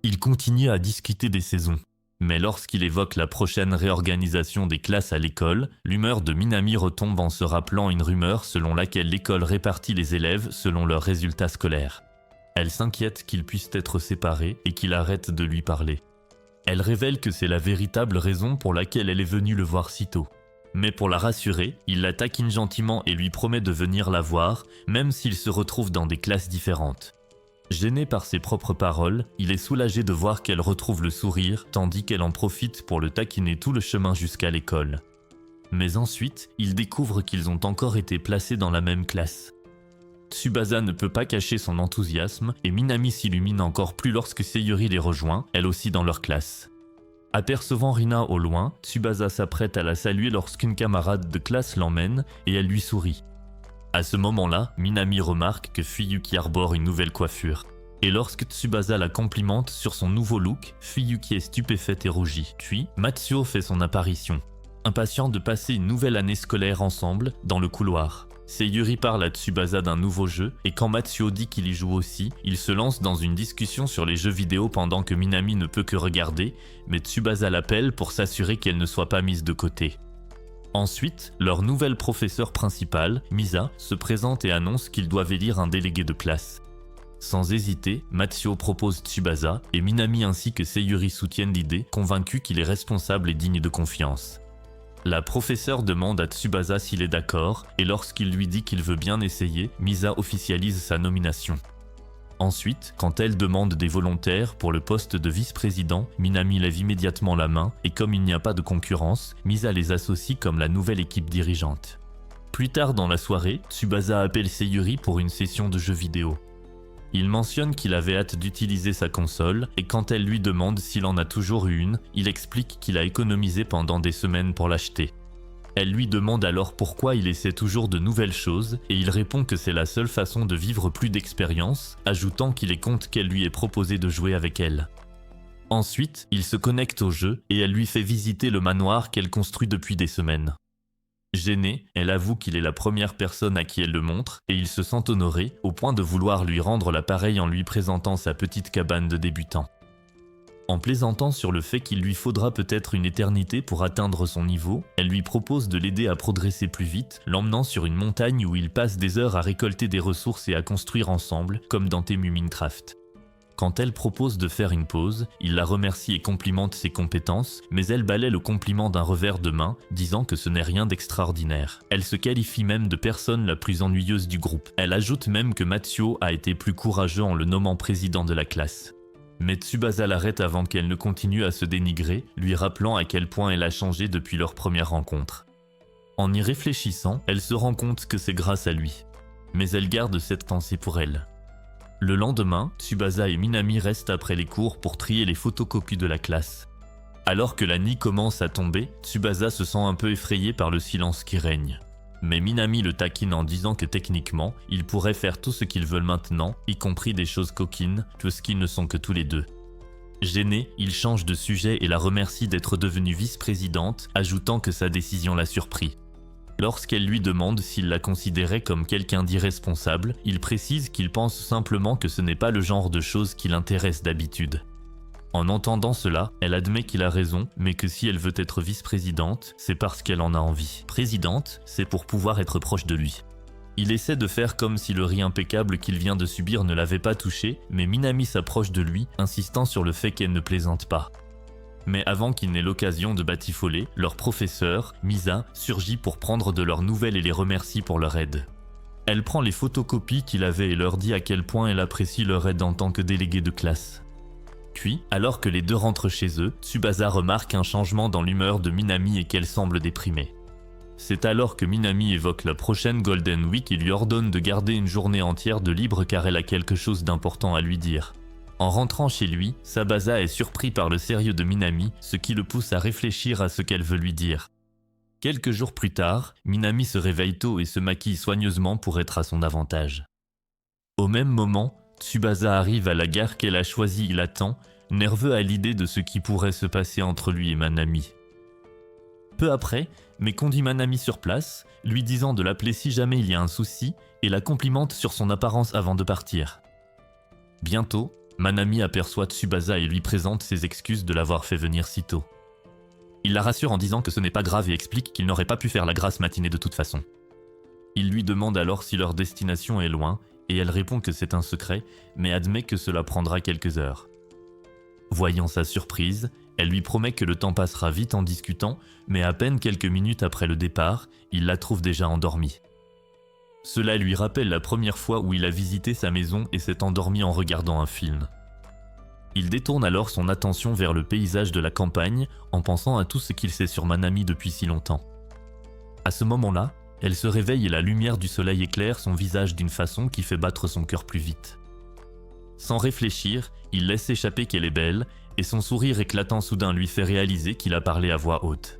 Il continue à discuter des saisons. Mais lorsqu'il évoque la prochaine réorganisation des classes à l'école, l'humeur de Minami retombe en se rappelant une rumeur selon laquelle l'école répartit les élèves selon leurs résultats scolaires. Elle s'inquiète qu'ils puissent être séparés et qu'il arrête de lui parler. Elle révèle que c'est la véritable raison pour laquelle elle est venue le voir si tôt. Mais pour la rassurer, il la taquine gentiment et lui promet de venir la voir, même s'ils se retrouvent dans des classes différentes. Gêné par ses propres paroles, il est soulagé de voir qu'elle retrouve le sourire, tandis qu'elle en profite pour le taquiner tout le chemin jusqu'à l'école. Mais ensuite, il découvre qu'ils ont encore été placés dans la même classe. Tsubasa ne peut pas cacher son enthousiasme et Minami s'illumine encore plus lorsque Sayuri les rejoint, elle aussi dans leur classe. Apercevant Rina au loin, Tsubasa s'apprête à la saluer lorsqu'une camarade de classe l'emmène et elle lui sourit. À ce moment-là, Minami remarque que Fuyuki arbore une nouvelle coiffure. Et lorsque Tsubasa la complimente sur son nouveau look, Fuyuki est stupéfaite et rougit. Puis, Matsuo fait son apparition. Impatient de passer une nouvelle année scolaire ensemble, dans le couloir. Sayuri parle à Tsubasa d'un nouveau jeu, et quand Matsuo dit qu'il y joue aussi, il se lance dans une discussion sur les jeux vidéo pendant que Minami ne peut que regarder, mais Tsubasa l'appelle pour s'assurer qu'elle ne soit pas mise de côté. Ensuite, leur nouvelle professeure principale, Misa, se présente et annonce qu'ils doivent élire un délégué de classe. Sans hésiter, Matsuo propose Tsubasa et Minami ainsi que Sayuri soutiennent l'idée, convaincus qu'il est responsable et digne de confiance. La professeure demande à Tsubasa s'il est d'accord et lorsqu'il lui dit qu'il veut bien essayer, Misa officialise sa nomination. Ensuite, quand elle demande des volontaires pour le poste de vice-président, Minami lève immédiatement la main et comme il n'y a pas de concurrence, Misa les associe comme la nouvelle équipe dirigeante. Plus tard dans la soirée, Tsubasa appelle Sayuri pour une session de jeux vidéo. Il mentionne qu'il avait hâte d'utiliser sa console et quand elle lui demande s'il en a toujours eu une, il explique qu'il a économisé pendant des semaines pour l'acheter. Elle lui demande alors pourquoi il essaie toujours de nouvelles choses et il répond que c'est la seule façon de vivre plus d'expérience, ajoutant qu'il est content qu'elle lui ait proposé de jouer avec elle. Ensuite, il se connecte au jeu et elle lui fait visiter le manoir qu'elle construit depuis des semaines. Gênée, elle avoue qu'il est la première personne à qui elle le montre et il se sent honoré au point de vouloir lui rendre l'appareil en lui présentant sa petite cabane de débutant. En plaisantant sur le fait qu'il lui faudra peut-être une éternité pour atteindre son niveau, elle lui propose de l'aider à progresser plus vite, l'emmenant sur une montagne où ils passent des heures à récolter des ressources et à construire ensemble, comme dans Temu Minecraft. Quand elle propose de faire une pause, il la remercie et complimente ses compétences, mais elle balaie le compliment d'un revers de main, disant que ce n'est rien d'extraordinaire. Elle se qualifie même de personne la plus ennuyeuse du groupe. Elle ajoute même que Matsuo a été plus courageux en le nommant président de la classe. Mais Tsubasa l'arrête avant qu'elle ne continue à se dénigrer, lui rappelant à quel point elle a changé depuis leur première rencontre. En y réfléchissant, elle se rend compte que c'est grâce à lui. Mais elle garde cette pensée pour elle. Le lendemain, Tsubasa et Minami restent après les cours pour trier les photocopies de la classe. Alors que la nuit commence à tomber, Tsubasa se sent un peu effrayé par le silence qui règne. Mais Minami le taquine en disant que techniquement, ils pourraient faire tout ce qu'ils veulent maintenant, y compris des choses coquines, puisqu'ils ne sont que tous les deux. Gêné, il change de sujet et la remercie d'être devenue vice-présidente, ajoutant que sa décision l'a surpris. Lorsqu'elle lui demande s'il la considérait comme quelqu'un d'irresponsable, il précise qu'il pense simplement que ce n'est pas le genre de choses qui l'intéresse d'habitude. En entendant cela, elle admet qu'il a raison, mais que si elle veut être vice-présidente, c'est parce qu'elle en a envie. Présidente, c'est pour pouvoir être proche de lui. Il essaie de faire comme si le riz impeccable qu'il vient de subir ne l'avait pas touché, mais Minami s'approche de lui, insistant sur le fait qu'elle ne plaisante pas. Mais avant qu'il n'ait l'occasion de batifoler, leur professeur, Misa, surgit pour prendre de leurs nouvelles et les remercie pour leur aide. Elle prend les photocopies qu'il avait et leur dit à quel point elle apprécie leur aide en tant que déléguée de classe. Puis, alors que les deux rentrent chez eux, Tsubasa remarque un changement dans l'humeur de Minami et qu'elle semble déprimée. C'est alors que Minami évoque la prochaine Golden Week et lui ordonne de garder une journée entière de libre car elle a quelque chose d'important à lui dire. En rentrant chez lui, Tsubasa est surpris par le sérieux de Minami, ce qui le pousse à réfléchir à ce qu'elle veut lui dire. Quelques jours plus tard, Minami se réveille tôt et se maquille soigneusement pour être à son avantage. Au même moment, Tsubasa arrive à la gare qu'elle a choisie, il attend, nerveux à l'idée de ce qui pourrait se passer entre lui et Manami. Peu après, mais conduit Manami sur place, lui disant de l'appeler si jamais il y a un souci, et la complimente sur son apparence avant de partir. Bientôt, Manami aperçoit Tsubasa et lui présente ses excuses de l'avoir fait venir si tôt. Il la rassure en disant que ce n'est pas grave et explique qu'il n'aurait pas pu faire la grasse matinée de toute façon. Il lui demande alors si leur destination est loin, et elle répond que c'est un secret, mais admet que cela prendra quelques heures. Voyant sa surprise, elle lui promet que le temps passera vite en discutant, mais à peine quelques minutes après le départ, il la trouve déjà endormie. Cela lui rappelle la première fois où il a visité sa maison et s'est endormi en regardant un film. Il détourne alors son attention vers le paysage de la campagne en pensant à tout ce qu'il sait sur Manami depuis si longtemps. À ce moment-là, elle se réveille et la lumière du soleil éclaire son visage d'une façon qui fait battre son cœur plus vite. Sans réfléchir, il laisse échapper qu'elle est belle et son sourire éclatant soudain lui fait réaliser qu'il a parlé à voix haute.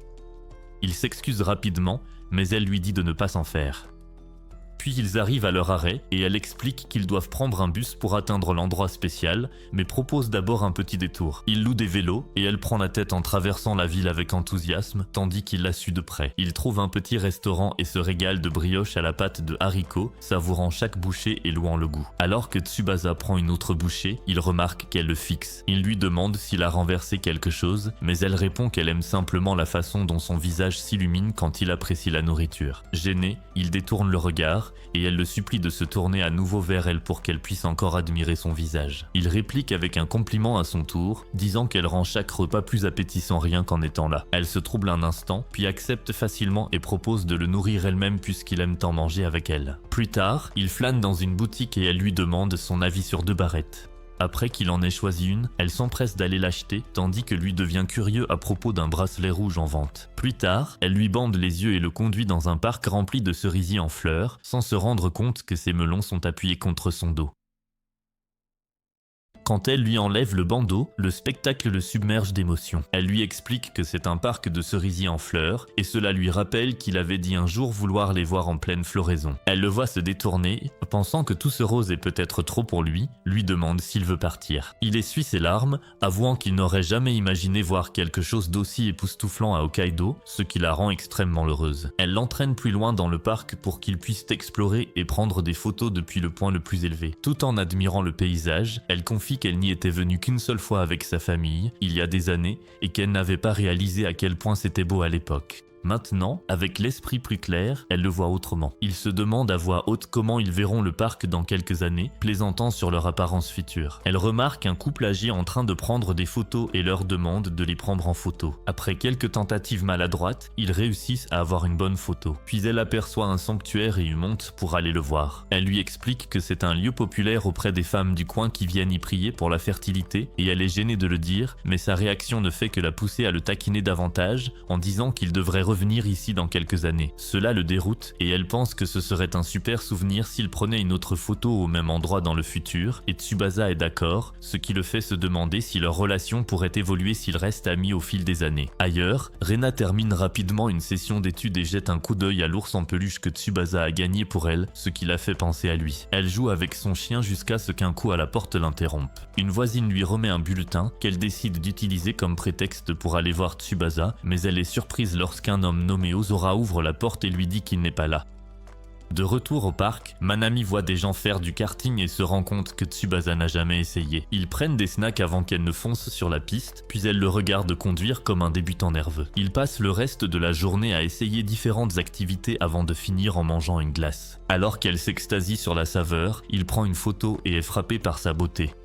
Il s'excuse rapidement, mais elle lui dit de ne pas s'en faire. Puis ils arrivent à leur arrêt et elle explique qu'ils doivent prendre un bus pour atteindre l'endroit spécial, mais propose d'abord un petit détour. Il loue des vélos et elle prend la tête en traversant la ville avec enthousiasme, tandis qu'il la suit de près. Il trouve un petit restaurant et se régale de brioches à la pâte de haricots, savourant chaque bouchée et louant le goût. Alors que Tsubasa prend une autre bouchée, il remarque qu'elle le fixe. Il lui demande s'il a renversé quelque chose, mais elle répond qu'elle aime simplement la façon dont son visage s'illumine quand il apprécie la nourriture. Gêné, il détourne le regard, et elle le supplie de se tourner à nouveau vers elle pour qu'elle puisse encore admirer son visage. Il réplique avec un compliment à son tour, disant qu'elle rend chaque repas plus appétissant rien qu'en étant là. Elle se trouble un instant, puis accepte facilement et propose de le nourrir elle-même puisqu'il aime tant manger avec elle. Plus tard, il flâne dans une boutique et elle lui demande son avis sur 2 barrettes. Après qu'il en ait choisi une, elle s'empresse d'aller l'acheter, tandis que lui devient curieux à propos d'un bracelet rouge en vente. Plus tard, elle lui bande les yeux et le conduit dans un parc rempli de cerisiers en fleurs, sans se rendre compte que ses melons sont appuyés contre son dos. Quand elle lui enlève le bandeau, le spectacle le submerge d'émotion. Elle lui explique que c'est un parc de cerisiers en fleurs, et cela lui rappelle qu'il avait dit un jour vouloir les voir en pleine floraison. Elle le voit se détourner, pensant que tout ce rose est peut-être trop pour lui demande s'il veut partir. Il essuie ses larmes, avouant qu'il n'aurait jamais imaginé voir quelque chose d'aussi époustouflant à Hokkaido, ce qui la rend extrêmement heureuse. Elle l'entraîne plus loin dans le parc pour qu'il puisse explorer et prendre des photos depuis le point le plus élevé. Tout en admirant le paysage, elle confie qu'elle n'y était venue qu'une seule fois avec sa famille, il y a des années, et qu'elle n'avait pas réalisé à quel point c'était beau à l'époque. Maintenant, avec l'esprit plus clair, elle le voit autrement. Il se demande à voix haute comment ils verront le parc dans quelques années, plaisantant sur leur apparence future. Elle remarque un couple âgé en train de prendre des photos et leur demande de les prendre en photo. Après quelques tentatives maladroites, ils réussissent à avoir une bonne photo. Puis elle aperçoit un sanctuaire et y monte pour aller le voir. Elle lui explique que c'est un lieu populaire auprès des femmes du coin qui viennent y prier pour la fertilité, et elle est gênée de le dire, mais sa réaction ne fait que la pousser à le taquiner davantage, en disant qu'il devrait revenir ici dans quelques années. Cela le déroute et elle pense que ce serait un super souvenir s'il prenait une autre photo au même endroit dans le futur, et Tsubasa est d'accord, ce qui le fait se demander si leur relation pourrait évoluer s'ils restent amis au fil des années. Ailleurs, Rena termine rapidement une session d'études et jette un coup d'œil à l'ours en peluche que Tsubasa a gagné pour elle, ce qui la fait penser à lui. Elle joue avec son chien jusqu'à ce qu'un coup à la porte l'interrompe. Une voisine lui remet un bulletin qu'elle décide d'utiliser comme prétexte pour aller voir Tsubasa, mais elle est surprise lorsqu'un homme nommé Ozora ouvre la porte et lui dit qu'il n'est pas là. De retour au parc, Manami voit des gens faire du karting et se rend compte que Tsubasa n'a jamais essayé. Ils prennent des snacks avant qu'elle ne fonce sur la piste, puis elle le regarde conduire comme un débutant nerveux. Ils passent le reste de la journée à essayer différentes activités avant de finir en mangeant une glace. Alors qu'elle s'extasie sur la saveur, il prend une photo et est frappé par sa beauté.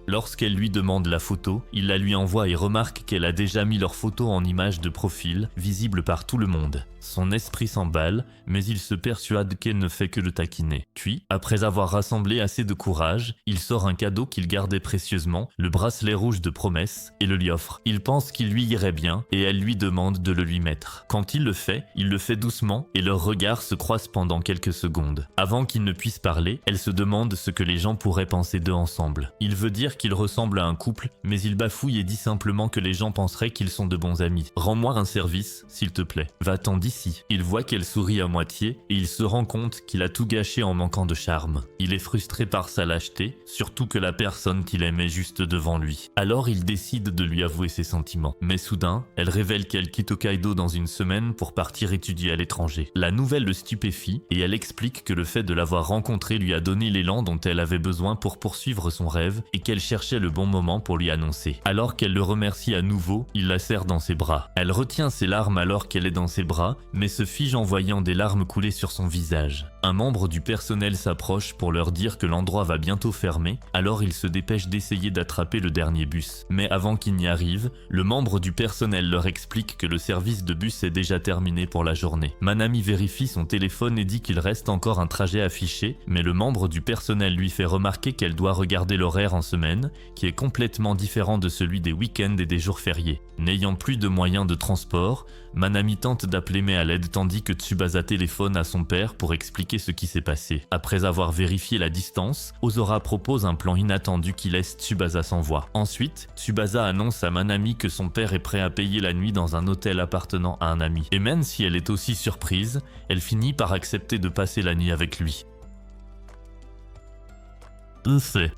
Lorsqu'elle lui demande la photo, il la lui envoie et remarque qu'elle a déjà mis leur photo en image de profil, visible par tout le monde. Son esprit s'emballe, mais il se persuade qu'elle ne fait que le taquiner. Puis, après avoir rassemblé assez de courage, il sort un cadeau qu'il gardait précieusement, le bracelet rouge de promesse, et le lui offre. Il pense qu'il lui irait bien, et elle lui demande de le lui mettre. Quand il le fait doucement, et leurs regards se croisent pendant quelques secondes. Avant qu'il ne puisse parler, elle se demande ce que les gens pourraient penser d'eux ensemble. Il veut dire suggère qu'ils ressemblent à un couple, mais il bafouille et dit simplement que les gens penseraient qu'ils sont de bons amis. « Rends-moi un service, s'il te plaît. Va-t'en d'ici. » Il voit qu'elle sourit à moitié et il se rend compte qu'il a tout gâché en manquant de charme. Il est frustré par sa lâcheté, surtout que la personne qu'il aime est juste devant lui. Alors il décide de lui avouer ses sentiments. Mais soudain, elle révèle qu'elle quitte Hokkaido dans une semaine pour partir étudier à l'étranger. La nouvelle le stupéfie et elle explique que le fait de l'avoir rencontré lui a donné l'élan dont elle avait besoin pour poursuivre son rêve et qu'elle cherchait le bon moment pour lui annoncer. Alors qu'elle le remercie à nouveau, il la serre dans ses bras. Elle retient ses larmes alors qu'elle est dans ses bras, mais se fige en voyant des larmes couler sur son visage. Un membre du personnel s'approche pour leur dire que l'endroit va bientôt fermer, alors il se dépêche d'essayer d'attraper le dernier bus. Mais avant qu'il n'y arrive, le membre du personnel leur explique que le service de bus est déjà terminé pour la journée. Manami vérifie son téléphone et dit qu'il reste encore un trajet affiché, mais le membre du personnel lui fait remarquer qu'elle doit regarder l'horaire en semaine, qui est complètement différent de celui des week-ends et des jours fériés. N'ayant plus de moyens de transport, Manami tente d'appeler Mai à l'aide tandis que Tsubasa téléphone à son père pour expliquer ce qui s'est passé. Après avoir vérifié la distance, Ozora propose un plan inattendu qui laisse Tsubasa sans voix. Ensuite, Tsubasa annonce à Manami que son père est prêt à payer la nuit dans un hôtel appartenant à un ami. Et même si elle est aussi surprise, elle finit par accepter de passer la nuit avec lui.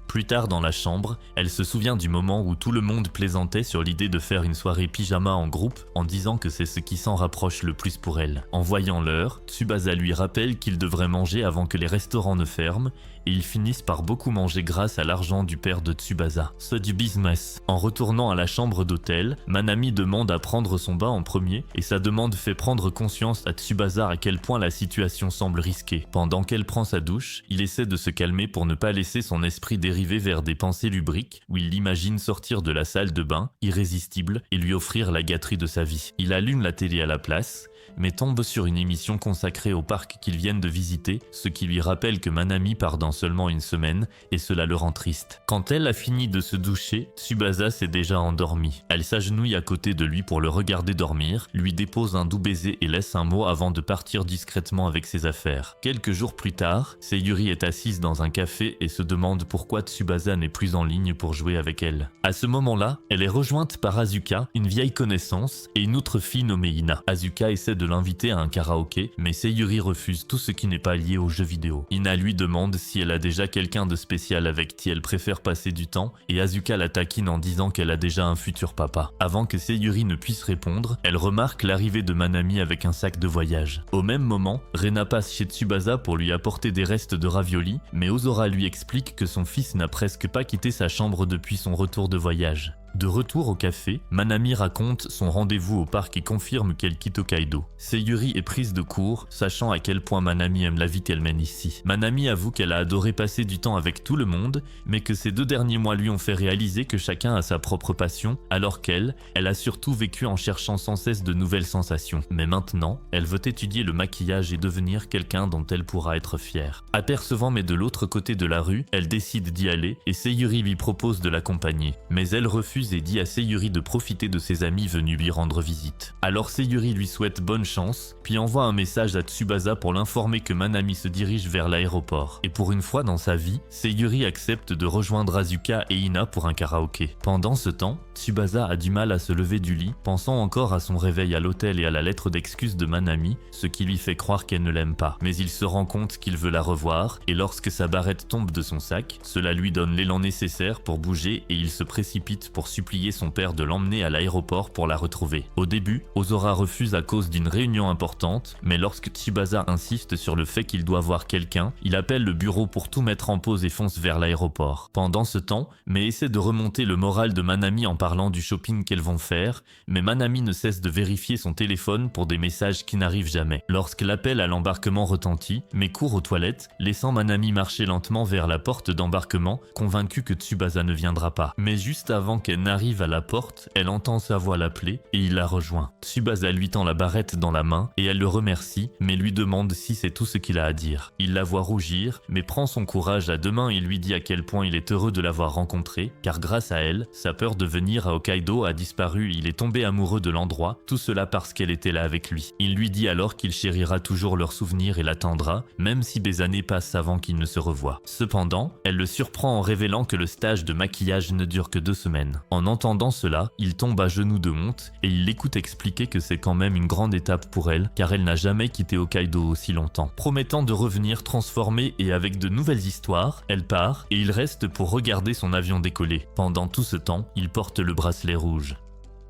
Plus tard dans la chambre, elle se souvient du moment où tout le monde plaisantait sur l'idée de faire une soirée pyjama en groupe en disant que c'est ce qui s'en rapproche le plus pour elle. En voyant l'heure, Tsubasa lui rappelle qu'il devrait manger avant que les restaurants ne ferment et ils finissent par beaucoup manger grâce à l'argent du père de Tsubasa. C'est du business. En retournant à la chambre d'hôtel, Manami demande à prendre son bain en premier et sa demande fait prendre conscience à Tsubasa à quel point la situation semble risquée. Pendant qu'elle prend sa douche, il essaie de se calmer pour ne pas laisser son esprit dériver vers des pensées lubriques où il l'imagine sortir de la salle de bain, irrésistible, et lui offrir la gâterie de sa vie. Il allume la télé à la place, mais tombe sur une émission consacrée au parc qu'ils viennent de visiter, ce qui lui rappelle que Manami part dans seulement une semaine, et cela le rend triste. Quand elle a fini de se doucher, Tsubasa s'est déjà endormi. Elle s'agenouille à côté de lui pour le regarder dormir, lui dépose un doux baiser et laisse un mot avant de partir discrètement avec ses affaires. Quelques jours plus tard, Sayuri est assise dans un café et se demande pourquoi Tsubasa n'est plus en ligne pour jouer avec elle. À ce moment-là, elle est rejointe par Asuka, une vieille connaissance, et une autre fille nommée Ina. Asuka essaie de l'inviter à un karaoké, mais Sayuri refuse tout ce qui n'est pas lié aux jeux vidéo. Ina lui demande si elle a déjà quelqu'un de spécial avec qui elle préfère passer du temps, et Asuka la taquine en disant qu'elle a déjà un futur papa. Avant que Sayuri ne puisse répondre, elle remarque l'arrivée de Manami avec un sac de voyage. Au même moment, Rena passe chez Tsubasa pour lui apporter des restes de ravioli, mais Ozora lui explique que son fils n'a presque pas quitté sa chambre depuis son retour de voyage. De retour au café, Manami raconte son rendez-vous au parc et confirme qu'elle quitte Hokkaido. Sayuri est prise de court, sachant à quel point Manami aime la vie qu'elle mène ici. Manami avoue qu'elle a adoré passer du temps avec tout le monde, mais que ces 2 derniers mois lui ont fait réaliser que chacun a sa propre passion, alors qu'elle a surtout vécu en cherchant sans cesse de nouvelles sensations. Mais maintenant, elle veut étudier le maquillage et devenir quelqu'un dont elle pourra être fière. Apercevant Mai de l'autre côté de la rue, elle décide d'y aller et Sayuri lui propose de l'accompagner. Mais elle refuse et dit à Sayuri de profiter de ses amis venus lui rendre visite. Alors Sayuri lui souhaite bonne chance, puis envoie un message à Tsubasa pour l'informer que Manami se dirige vers l'aéroport. Et pour une fois dans sa vie, Sayuri accepte de rejoindre Asuka et Ina pour un karaoké. Pendant ce temps, Tsubasa a du mal à se lever du lit, pensant encore à son réveil à l'hôtel et à la lettre d'excuse de Manami, ce qui lui fait croire qu'elle ne l'aime pas. Mais il se rend compte qu'il veut la revoir, et lorsque sa barrette tombe de son sac, cela lui donne l'élan nécessaire pour bouger et il se précipite pour supplier son père de l'emmener à l'aéroport pour la retrouver. Au début, Ozora refuse à cause d'une réunion importante, mais lorsque Tsubasa insiste sur le fait qu'il doit voir quelqu'un, il appelle le bureau pour tout mettre en pause et fonce vers l'aéroport. Pendant ce temps, Mai essaie de remonter le moral de Manami en parlant du shopping qu'elles vont faire, mais Manami ne cesse de vérifier son téléphone pour des messages qui n'arrivent jamais. Lorsque l'appel à l'embarquement retentit, Mai court aux toilettes, laissant Manami marcher lentement vers la porte d'embarquement, convaincue que Tsubasa ne viendra pas. Mais juste avant qu'elle Ken arrive à la porte, elle entend sa voix l'appeler et il la rejoint. Tsubasa lui tend la barrette dans la main et elle le remercie, mais lui demande si c'est tout ce qu'il a à dire. Il la voit rougir, mais prend son courage à deux mains et lui dit à quel point il est heureux de l'avoir rencontrée, car grâce à elle, sa peur de venir à Hokkaido a disparu, il est tombé amoureux de l'endroit, tout cela parce qu'elle était là avec lui. Il lui dit alors qu'il chérira toujours leurs souvenirs et l'attendra, même si des années passent avant qu'ils ne se revoient. Cependant, elle le surprend en révélant que le stage de maquillage ne dure que 2 semaines. En entendant cela, il tombe à genoux de honte et il l'écoute expliquer que c'est quand même une grande étape pour elle, car elle n'a jamais quitté Hokkaido aussi longtemps. Promettant de revenir transformée et avec de nouvelles histoires, elle part et il reste pour regarder son avion décoller. Pendant tout ce temps, il porte le bracelet rouge.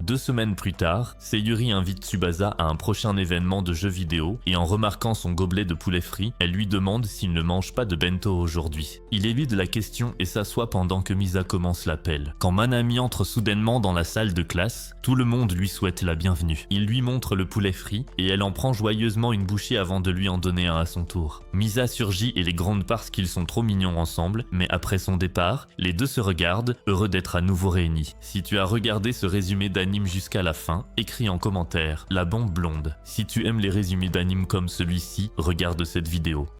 2 semaines plus tard, Sayuri invite Tsubasa à un prochain événement de jeux vidéo et en remarquant son gobelet de poulet frit, elle lui demande s'il ne mange pas de bento aujourd'hui. Il évite la question et s'assoit pendant que Misa commence l'appel. Quand Manami entre soudainement dans la salle de classe, tout le monde lui souhaite la bienvenue. Il lui montre le poulet frit et elle en prend joyeusement une bouchée avant de lui en donner un à son tour. Misa surgit et les gronde parce qu'ils sont trop mignons ensemble, mais après son départ, les deux se regardent, heureux d'être à nouveau réunis. Si tu as regardé ce résumé d'anime jusqu'à la fin, écris en commentaire la bombe blonde. Si tu aimes les résumés d'anime comme celui-ci, regarde cette vidéo.